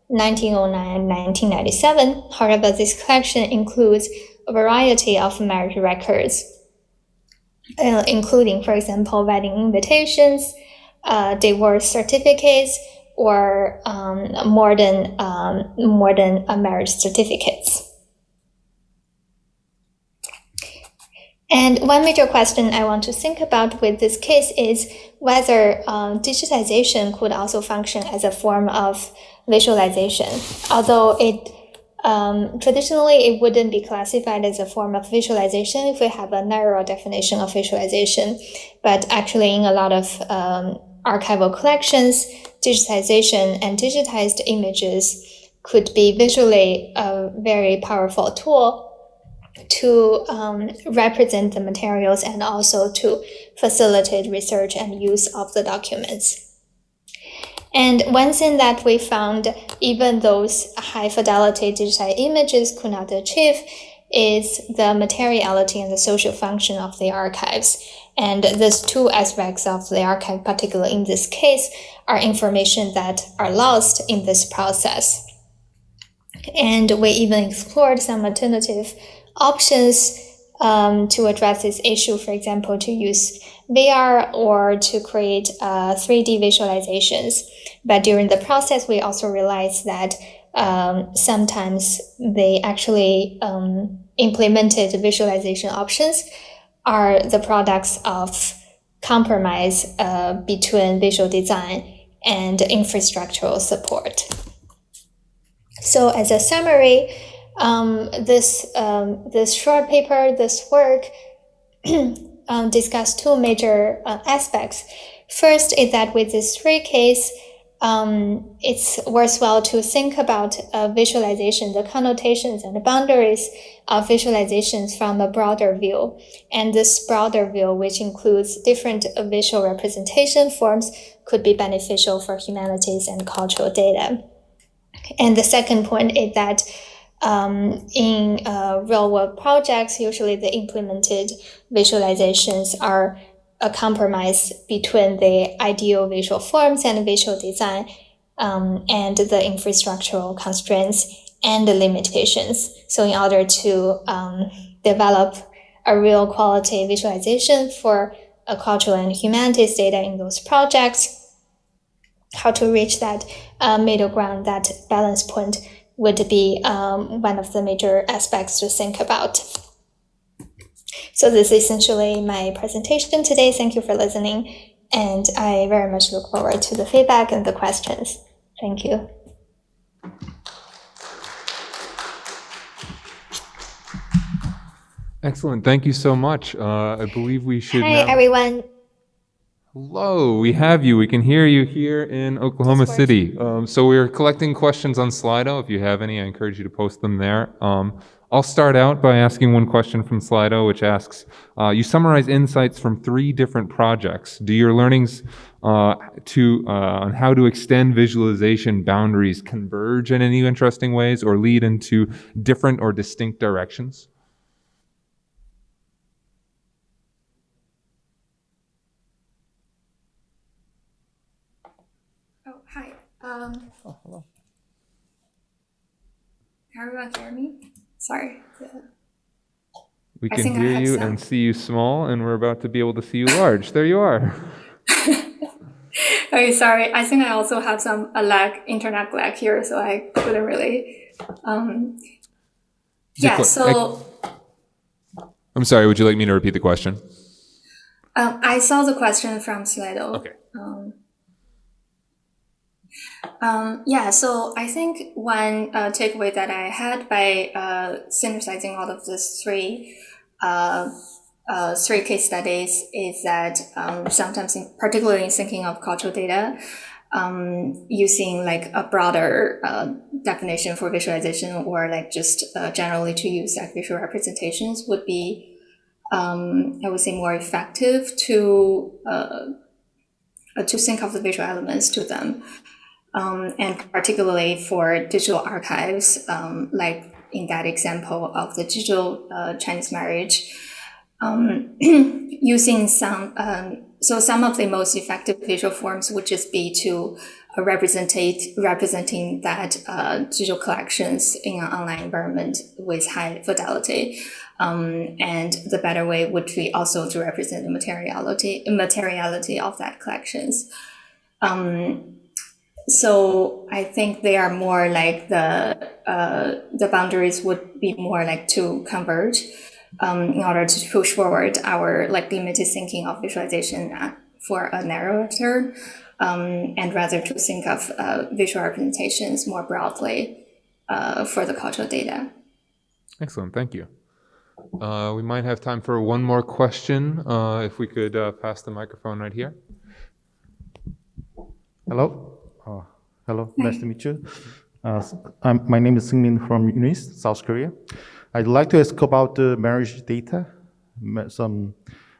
1909 and 1997. However, this collection includes a variety of marriage records, including, for example, wedding invitations, divorce certificates, or more than marriage certificates. And one major question I want to think about with this case is whether digitization could also function as a form of visualization, although it traditionally, it wouldn't be classified as a form of visualization if we have a narrow definition of visualization. But actually, in a lot of archival collections, digitization and digitized images could be visually a very powerful tool to represent the materials and also to facilitate research and use of the documents. And one thing that we found, even those high-fidelity digitized images could not achieve, is the materiality and the social function of the archives. And these two aspects of the archive, particularly in this case, are information that are lost in this process. And we even explored some alternative options to address this issue, for example, to use VR or to create 3D visualizations. But during the process, we also realized that sometimes they actually implemented visualization options are the products of compromise between visual design and infrastructural support. So as a summary, this short paper, this work, discussed two major aspects. First is that with this three case, it's worthwhile to think about visualization, the connotations and the boundaries of visualizations from a broader view. And this broader view, which includes different visual representation forms, could be beneficial for humanities and cultural data. And the second point is that in real-world projects, usually the implemented visualizations are a compromise between the ideal visual forms and visual design and the infrastructural constraints and the limitations. So in order to develop a real quality visualization for a cultural and humanities data in those projects, how to reach that middle ground, that balance point, would be one of the major aspects to think about. So this is essentially my presentation today. Thank you for listening, and I very much look forward to the feedback and the questions. Thank you. Excellent. Thank you so much. I believe we should. Hi, everyone. Hello, we have you. We can hear you here in Oklahoma City. So we're collecting questions on Slido. If you have any, I encourage you to post them there. I'll start out by asking one question from Slido, which asks, you summarize insights from 3 different projects. Do your learnings on how to extend visualization boundaries converge in any interesting ways or lead into different or distinct directions? Oh, hi. Hello. Can everyone hear me? Sorry. We I can think I hear have you some. and see you small, and we're about to be able to see you large. There you are. Okay, sorry. I think I also have some internet lag here, so I couldn't really. Yeah. So I'm sorry, would you like me to repeat the question? I saw the question from Slido. Okay. Yeah, so I think one takeaway that I had by synthesizing all of these three case studies is that sometimes, particularly in thinking of cultural data, using like a broader definition for visualization, or like just generally to use like visual representations, would be, I would say, more effective to think of the visual elements to them. And particularly for digital archives, like in that example of the digital Chinese marriage, using some of the most effective visual forms would just be to representing that digital collections in an online environment with high fidelity. And the better way would be also to represent the materiality of that collections. So I think they are more like the boundaries would be more like to converge in order to push forward our like limited thinking of visualization for a narrower term, and rather to think of visual representations more broadly for the cultural data. Excellent, thank you. We might have time for one more question. If we could pass the microphone right here. Hello. Hello, nice to meet you. My name is Seungmin from UNIS, South Korea. I'd like to ask about the marriage data.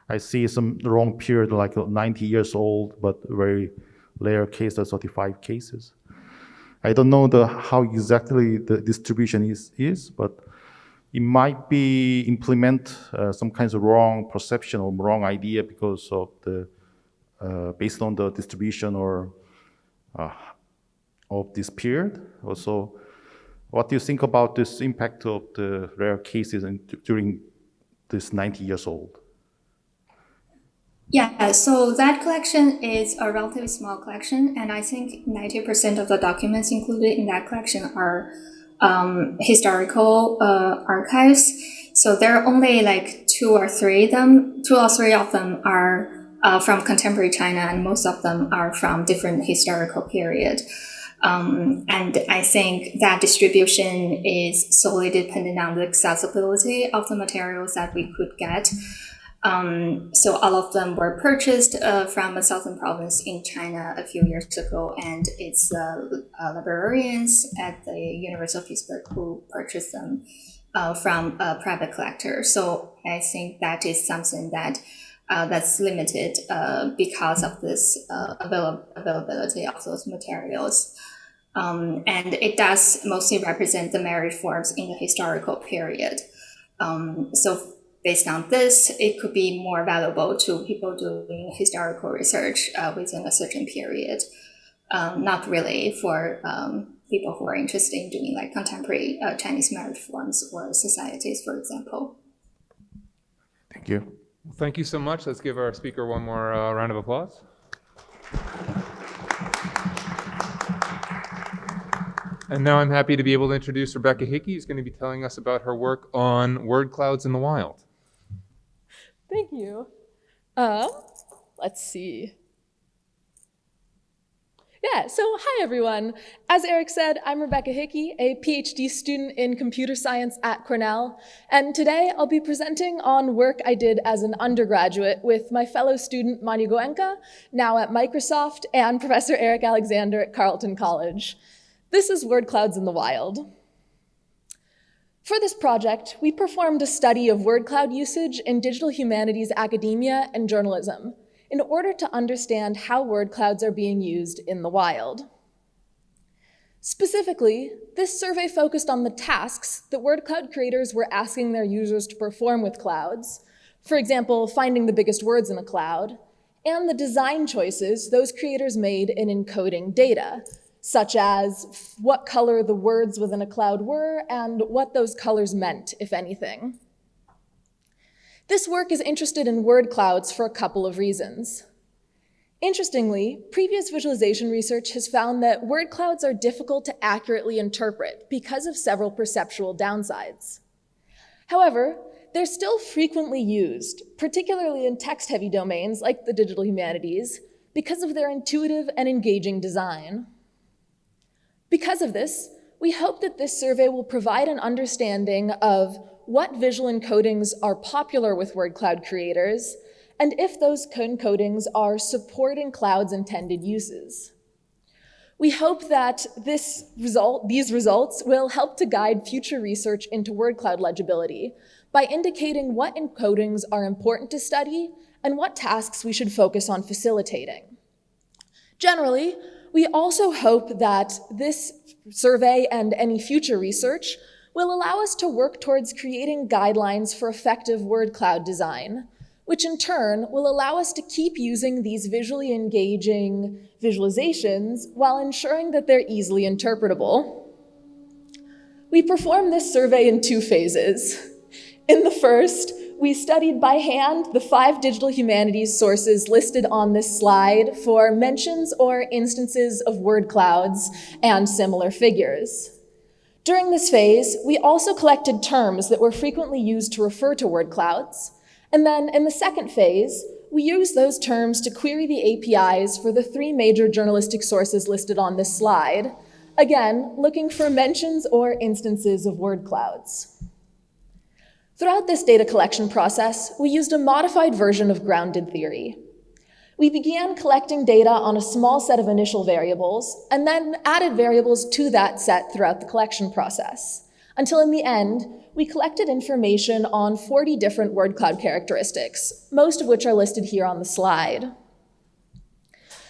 I see some wrong period, like 90 years old, but very rare cases, 35 cases. I don't know how exactly the distribution is, but it might be implement some kinds of wrong perception or wrong idea because of the based on the distribution or of this period. Also, what do you think about this impact of the rare cases during this 90 years old? Yeah, so that collection is a relatively small collection, and I think 90% of the documents included in that collection are historical archives. So there are only like two or three of them are from contemporary China, and most of them are from different historical period. And I think that distribution is solely dependent on the accessibility of the materials that we could get. So all of them were purchased from a southern province in China a few years ago, and it's librarians at the University of Pittsburgh who purchased them from a private collector. So I think that is something that that's limited because of this availability of those materials. And it does mostly represent the marriage forms in the historical period. So based on this, it could be more valuable to people doing historical research within a certain period, not really for people who are interested in doing like contemporary Chinese marriage forms or societies, for example. Thank you. Thank you so much. Let's give our speaker one more round of applause. And now I'm happy to be able to introduce Rebecca Hickey, who's going to be telling us about her work on word clouds in the wild. Thank you. Let's see. Yeah, so hi everyone. As Eric said, I'm Rebecca Hickey, a PhD student in computer science at Cornell, and today I'll be presenting on work I did as an undergraduate with my fellow student Mani Goenka, now at Microsoft, and Professor Eric Alexander at Carleton College. This is word clouds in the wild. For this project, we performed a study of word cloud usage in digital humanities academia and journalism in order to understand how word clouds are being used in the wild. Specifically, this survey focused on the tasks that word cloud creators were asking their users to perform with clouds, for example, finding the biggest words in a cloud, and the design choices those creators made in encoding data, such as what color the words within a cloud were and what those colors meant, if anything. This work is interested in word clouds for a couple of reasons. Interestingly, previous visualization research has found that word clouds are difficult to accurately interpret because of several perceptual downsides. However, they're still frequently used, particularly in text-heavy domains like the digital humanities, because of their intuitive and engaging design. Because of this, we hope that this survey will provide an understanding of what visual encodings are popular with word cloud creators, and if those encodings are supporting cloud's intended uses. We hope that these results will help to guide future research into word cloud legibility by indicating what encodings are important to study and what tasks we should focus on facilitating. Generally, we also hope that this survey and any future research will allow us to work towards creating guidelines for effective word cloud design, which in turn will allow us to keep using these visually engaging visualizations while ensuring that they're easily interpretable. We performed this survey in 2 phases. In the first, we studied by hand the 5 digital humanities sources listed on this slide for mentions or instances of word clouds and similar figures. During this phase, we also collected terms that were frequently used to refer to word clouds. And then in the second phase, we used those terms to query the APIs for the 3 major journalistic sources listed on this slide, again, looking for mentions or instances of word clouds. Throughout this data collection process, we used a modified version of grounded theory. We began collecting data on a small set of initial variables, and then added variables to that set throughout the collection process, until in the end, we collected information on 40 different word cloud characteristics, most of which are listed here on the slide.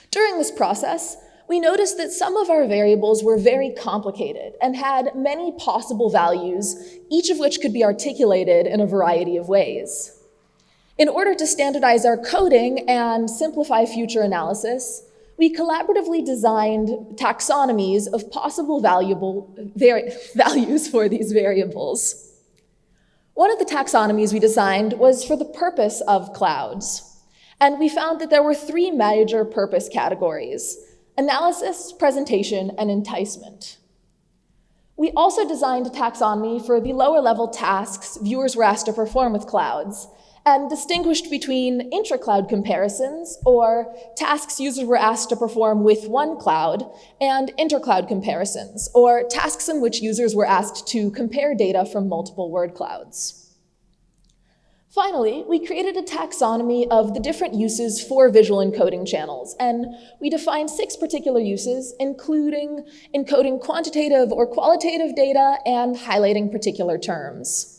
During this process, we noticed that some of our variables were very complicated and had many possible values, each of which could be articulated in a variety of ways. In order to standardize our coding and simplify future analysis, we collaboratively designed taxonomies of possible values for these variables. One of the taxonomies we designed was for the purpose of clouds, and we found that there were 3 major purpose categories: analysis, presentation, and enticement. We also designed a taxonomy for the lower-level tasks viewers were asked to perform with clouds, and distinguished between intra-cloud comparisons, or tasks users were asked to perform with one cloud, and inter-cloud comparisons, or tasks in which users were asked to compare data from multiple word clouds. Finally, we created a taxonomy of the different uses for visual encoding channels, and we defined 6 particular uses, including encoding quantitative or qualitative data and highlighting particular terms.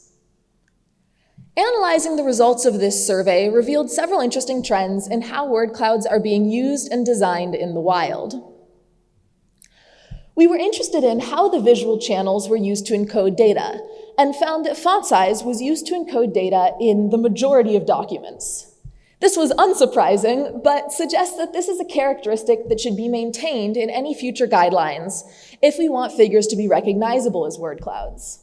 Analyzing the results of this survey revealed several interesting trends in how word clouds are being used and designed in the wild. We were interested in how the visual channels were used to encode data, and found that font size was used to encode data in the majority of documents. This was unsurprising, but suggests that this is a characteristic that should be maintained in any future guidelines if we want figures to be recognizable as word clouds.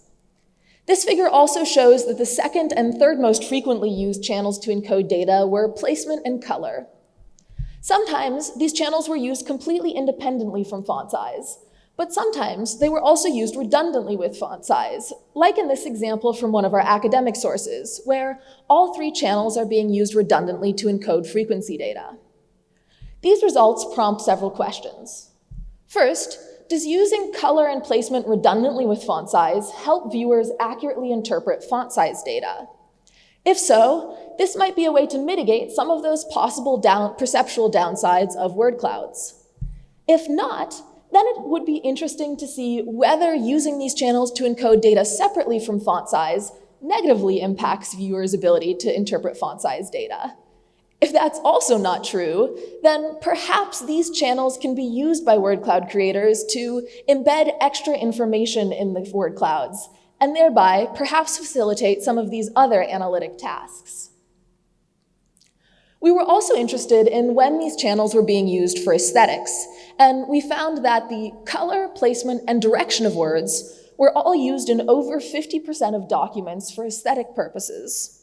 This figure also shows that the second and third most frequently used channels to encode data were placement and color. Sometimes these channels were used completely independently from font size, but sometimes they were also used redundantly with font size, like in this example from one of our academic sources, where all 3 channels are being used redundantly to encode frequency data. These results prompt several questions. First, does using color and placement redundantly with font size help viewers accurately interpret font size data? If so, this might be a way to mitigate some of those possible perceptual downsides of word clouds. If not, then it would be interesting to see whether using these channels to encode data separately from font size negatively impacts viewers' ability to interpret font size data. If that's also not true, then perhaps these channels can be used by word cloud creators to embed extra information in the word clouds, and thereby perhaps facilitate some of these other analytic tasks. We were also interested in when these channels were being used for aesthetics, and we found that the color, placement, and direction of words were all used in over 50% of documents for aesthetic purposes.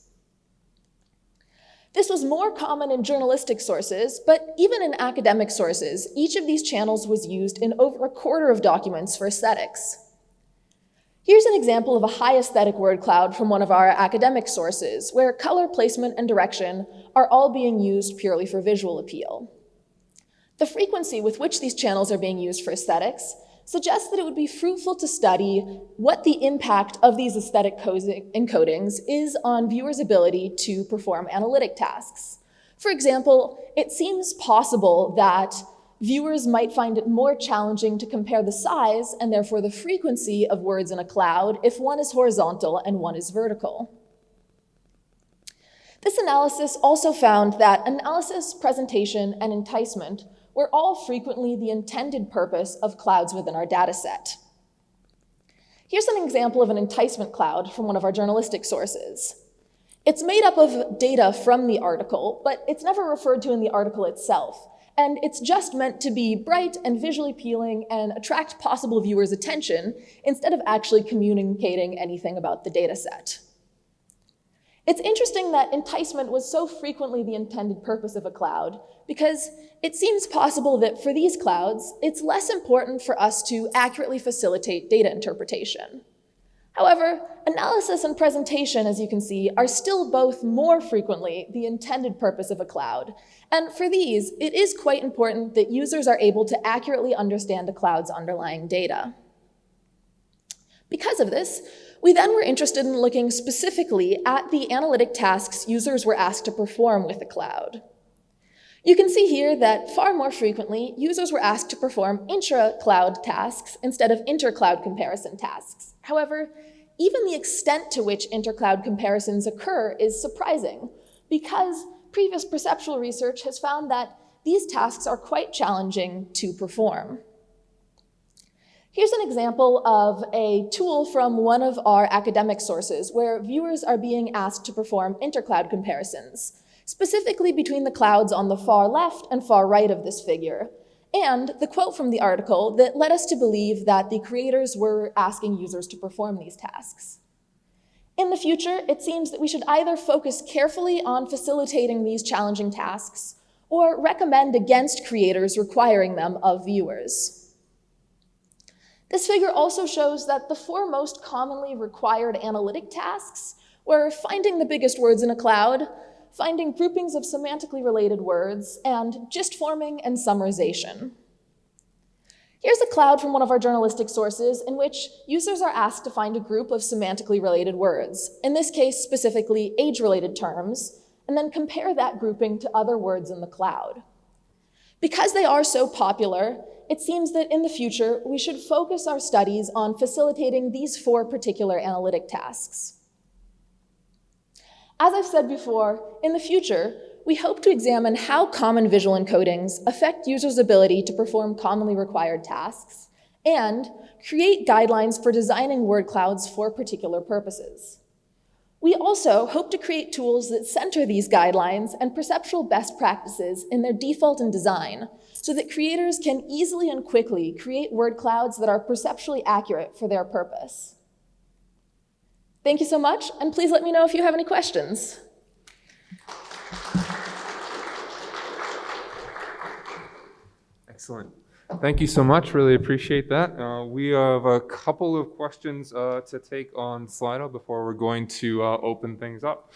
This was more common in journalistic sources, but even in academic sources, each of these channels was used in over a quarter of documents for aesthetics. Here's an example of a high aesthetic word cloud from one of our academic sources, where color placement and direction are all being used purely for visual appeal. The frequency with which these channels are being used for aesthetics suggests that it would be fruitful to study what the impact of these aesthetic encodings is on viewers' ability to perform analytic tasks. For example, it seems possible that viewers might find it more challenging to compare the size and therefore the frequency of words in a cloud if one is horizontal and one is vertical. This analysis also found that analysis, presentation, and enticement were all frequently the intended purpose of clouds within our data set. Here's an example of an enticement cloud from one of our journalistic sources. It's made up of data from the article, but it's never referred to in the article itself, and it's just meant to be bright and visually appealing and attract possible viewers' attention instead of actually communicating anything about the data set. It's interesting that enticement was so frequently the intended purpose of a cloud because it seems possible that for these clouds, it's less important for us to accurately facilitate data interpretation. However, analysis and presentation, as you can see, are still both more frequently the intended purpose of a cloud. And for these, it is quite important that users are able to accurately understand a cloud's underlying data. Because of this, we then were interested in looking specifically at the analytic tasks users were asked to perform with the cloud. You can see here that far more frequently, users were asked to perform intra-cloud tasks instead of inter-cloud comparison tasks. However, even the extent to which inter-cloud comparisons occur is surprising because previous perceptual research has found that these tasks are quite challenging to perform. Here's an example of a tool from one of our academic sources where viewers are being asked to perform inter-cloud comparisons, specifically between the clouds on the far left and far right of this figure, and the quote from the article that led us to believe that the creators were asking users to perform these tasks. In the future, it seems that we should either focus carefully on facilitating these challenging tasks or recommend against creators requiring them of viewers. This figure also shows that the four most commonly required analytic tasks were finding the biggest words in a cloud, finding groupings of semantically related words, and gist forming and summarization. Here's a cloud from one of our journalistic sources in which users are asked to find a group of semantically related words, in this case specifically age-related terms, and then compare that grouping to other words in the cloud. Because they are so popular, it seems that in the future, we should focus our studies on facilitating these four particular analytic tasks. As I've said before, in the future, we hope to examine how common visual encodings affect users' ability to perform commonly required tasks and create guidelines for designing word clouds for particular purposes. We also hope to create tools that center these guidelines and perceptual best practices in their default and design so that creators can easily and quickly create word clouds that are perceptually accurate for their purpose. Thank you so much, and please let me know if you have any questions. Excellent. Thank you so much. Really appreciate that. We have a couple of questions to take on Slido before we're going to open things up.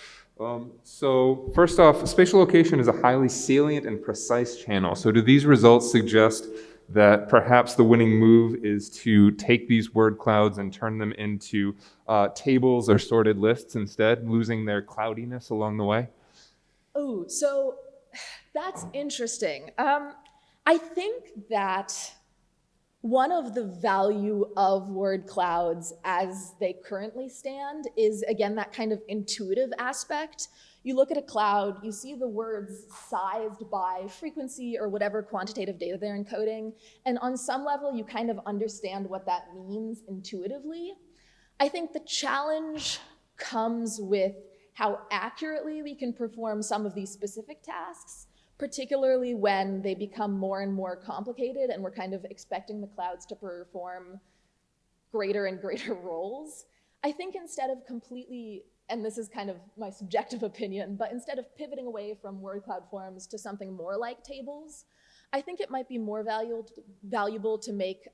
So first off, spatial location is a highly salient and precise channel. So do these results suggest that perhaps the winning move is to take these word clouds and turn them into tables or sorted lists instead, losing their cloudiness along the way? Oh, so that's interesting. I think that one of the value of word clouds as they currently stand is, again, that kind of intuitive aspect. You look at a cloud, you see the words sized by frequency or whatever quantitative data they're encoding, and on some level, you kind of understand what that means intuitively. I think the challenge comes with how accurately we can perform some of these specific tasks, particularly when they become more and more complicated and we're kind of expecting the clouds to perform greater and greater roles. I think instead of completely and this is kind of my subjective opinion, but instead of pivoting away from word cloud forms to something more like tables, I think it might be more valuable to make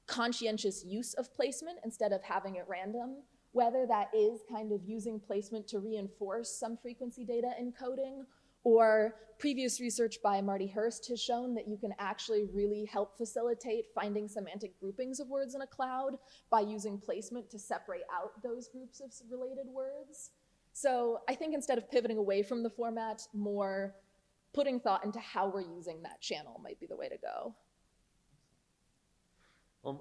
conscientious use of placement instead of having it random, whether that is kind of using placement to reinforce some frequency data encoding, or previous research by Marty Hurst has shown that you can actually really help facilitate finding semantic groupings of words in a cloud by using placement to separate out those groups of related words. So I think instead of pivoting away from the format, more putting thought into how we're using that channel might be the way to go.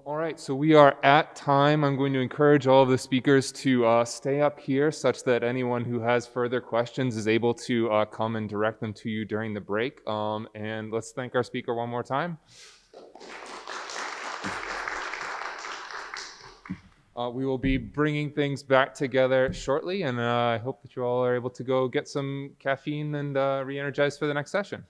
All right, so we are at time. I'm going to encourage all of the speakers to stay up here such that anyone who has further questions is able to come and direct them to you during the break. And let's thank our speaker one more time. We will be bringing things back together shortly, and I hope that you all are able to go get some caffeine and re-energize for the next session.